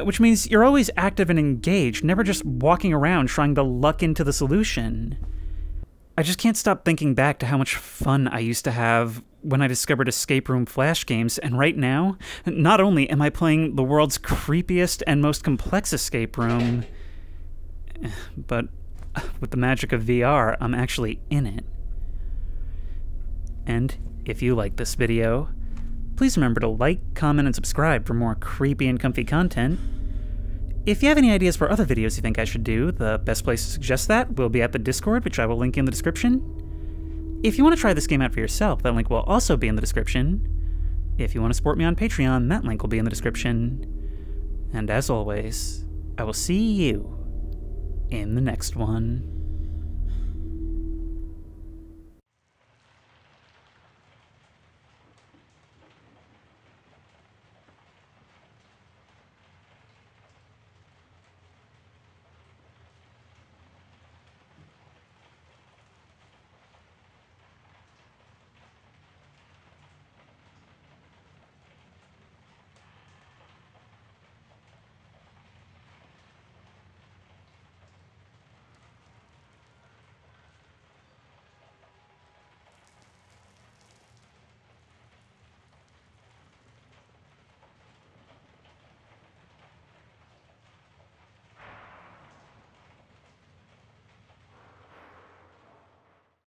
Which means you're always active and engaged, never just walking around trying to luck into the solution. I just can't stop thinking back to how much fun I used to have when I discovered escape room flash games, and right now, not only am I playing the world's creepiest and most complex escape room, but with the magic of VR, I'm actually in it. And if you like this video, please remember to like, comment, and subscribe for more creepy and comfy content. If you have any ideas for other videos you think I should do, the best place to suggest that will be at the Discord, which I will link in the description. If you want to try this game out for yourself, that link will also be in the description. If you want to support me on Patreon, that link will be in the description. And as always, I will see you in the next one.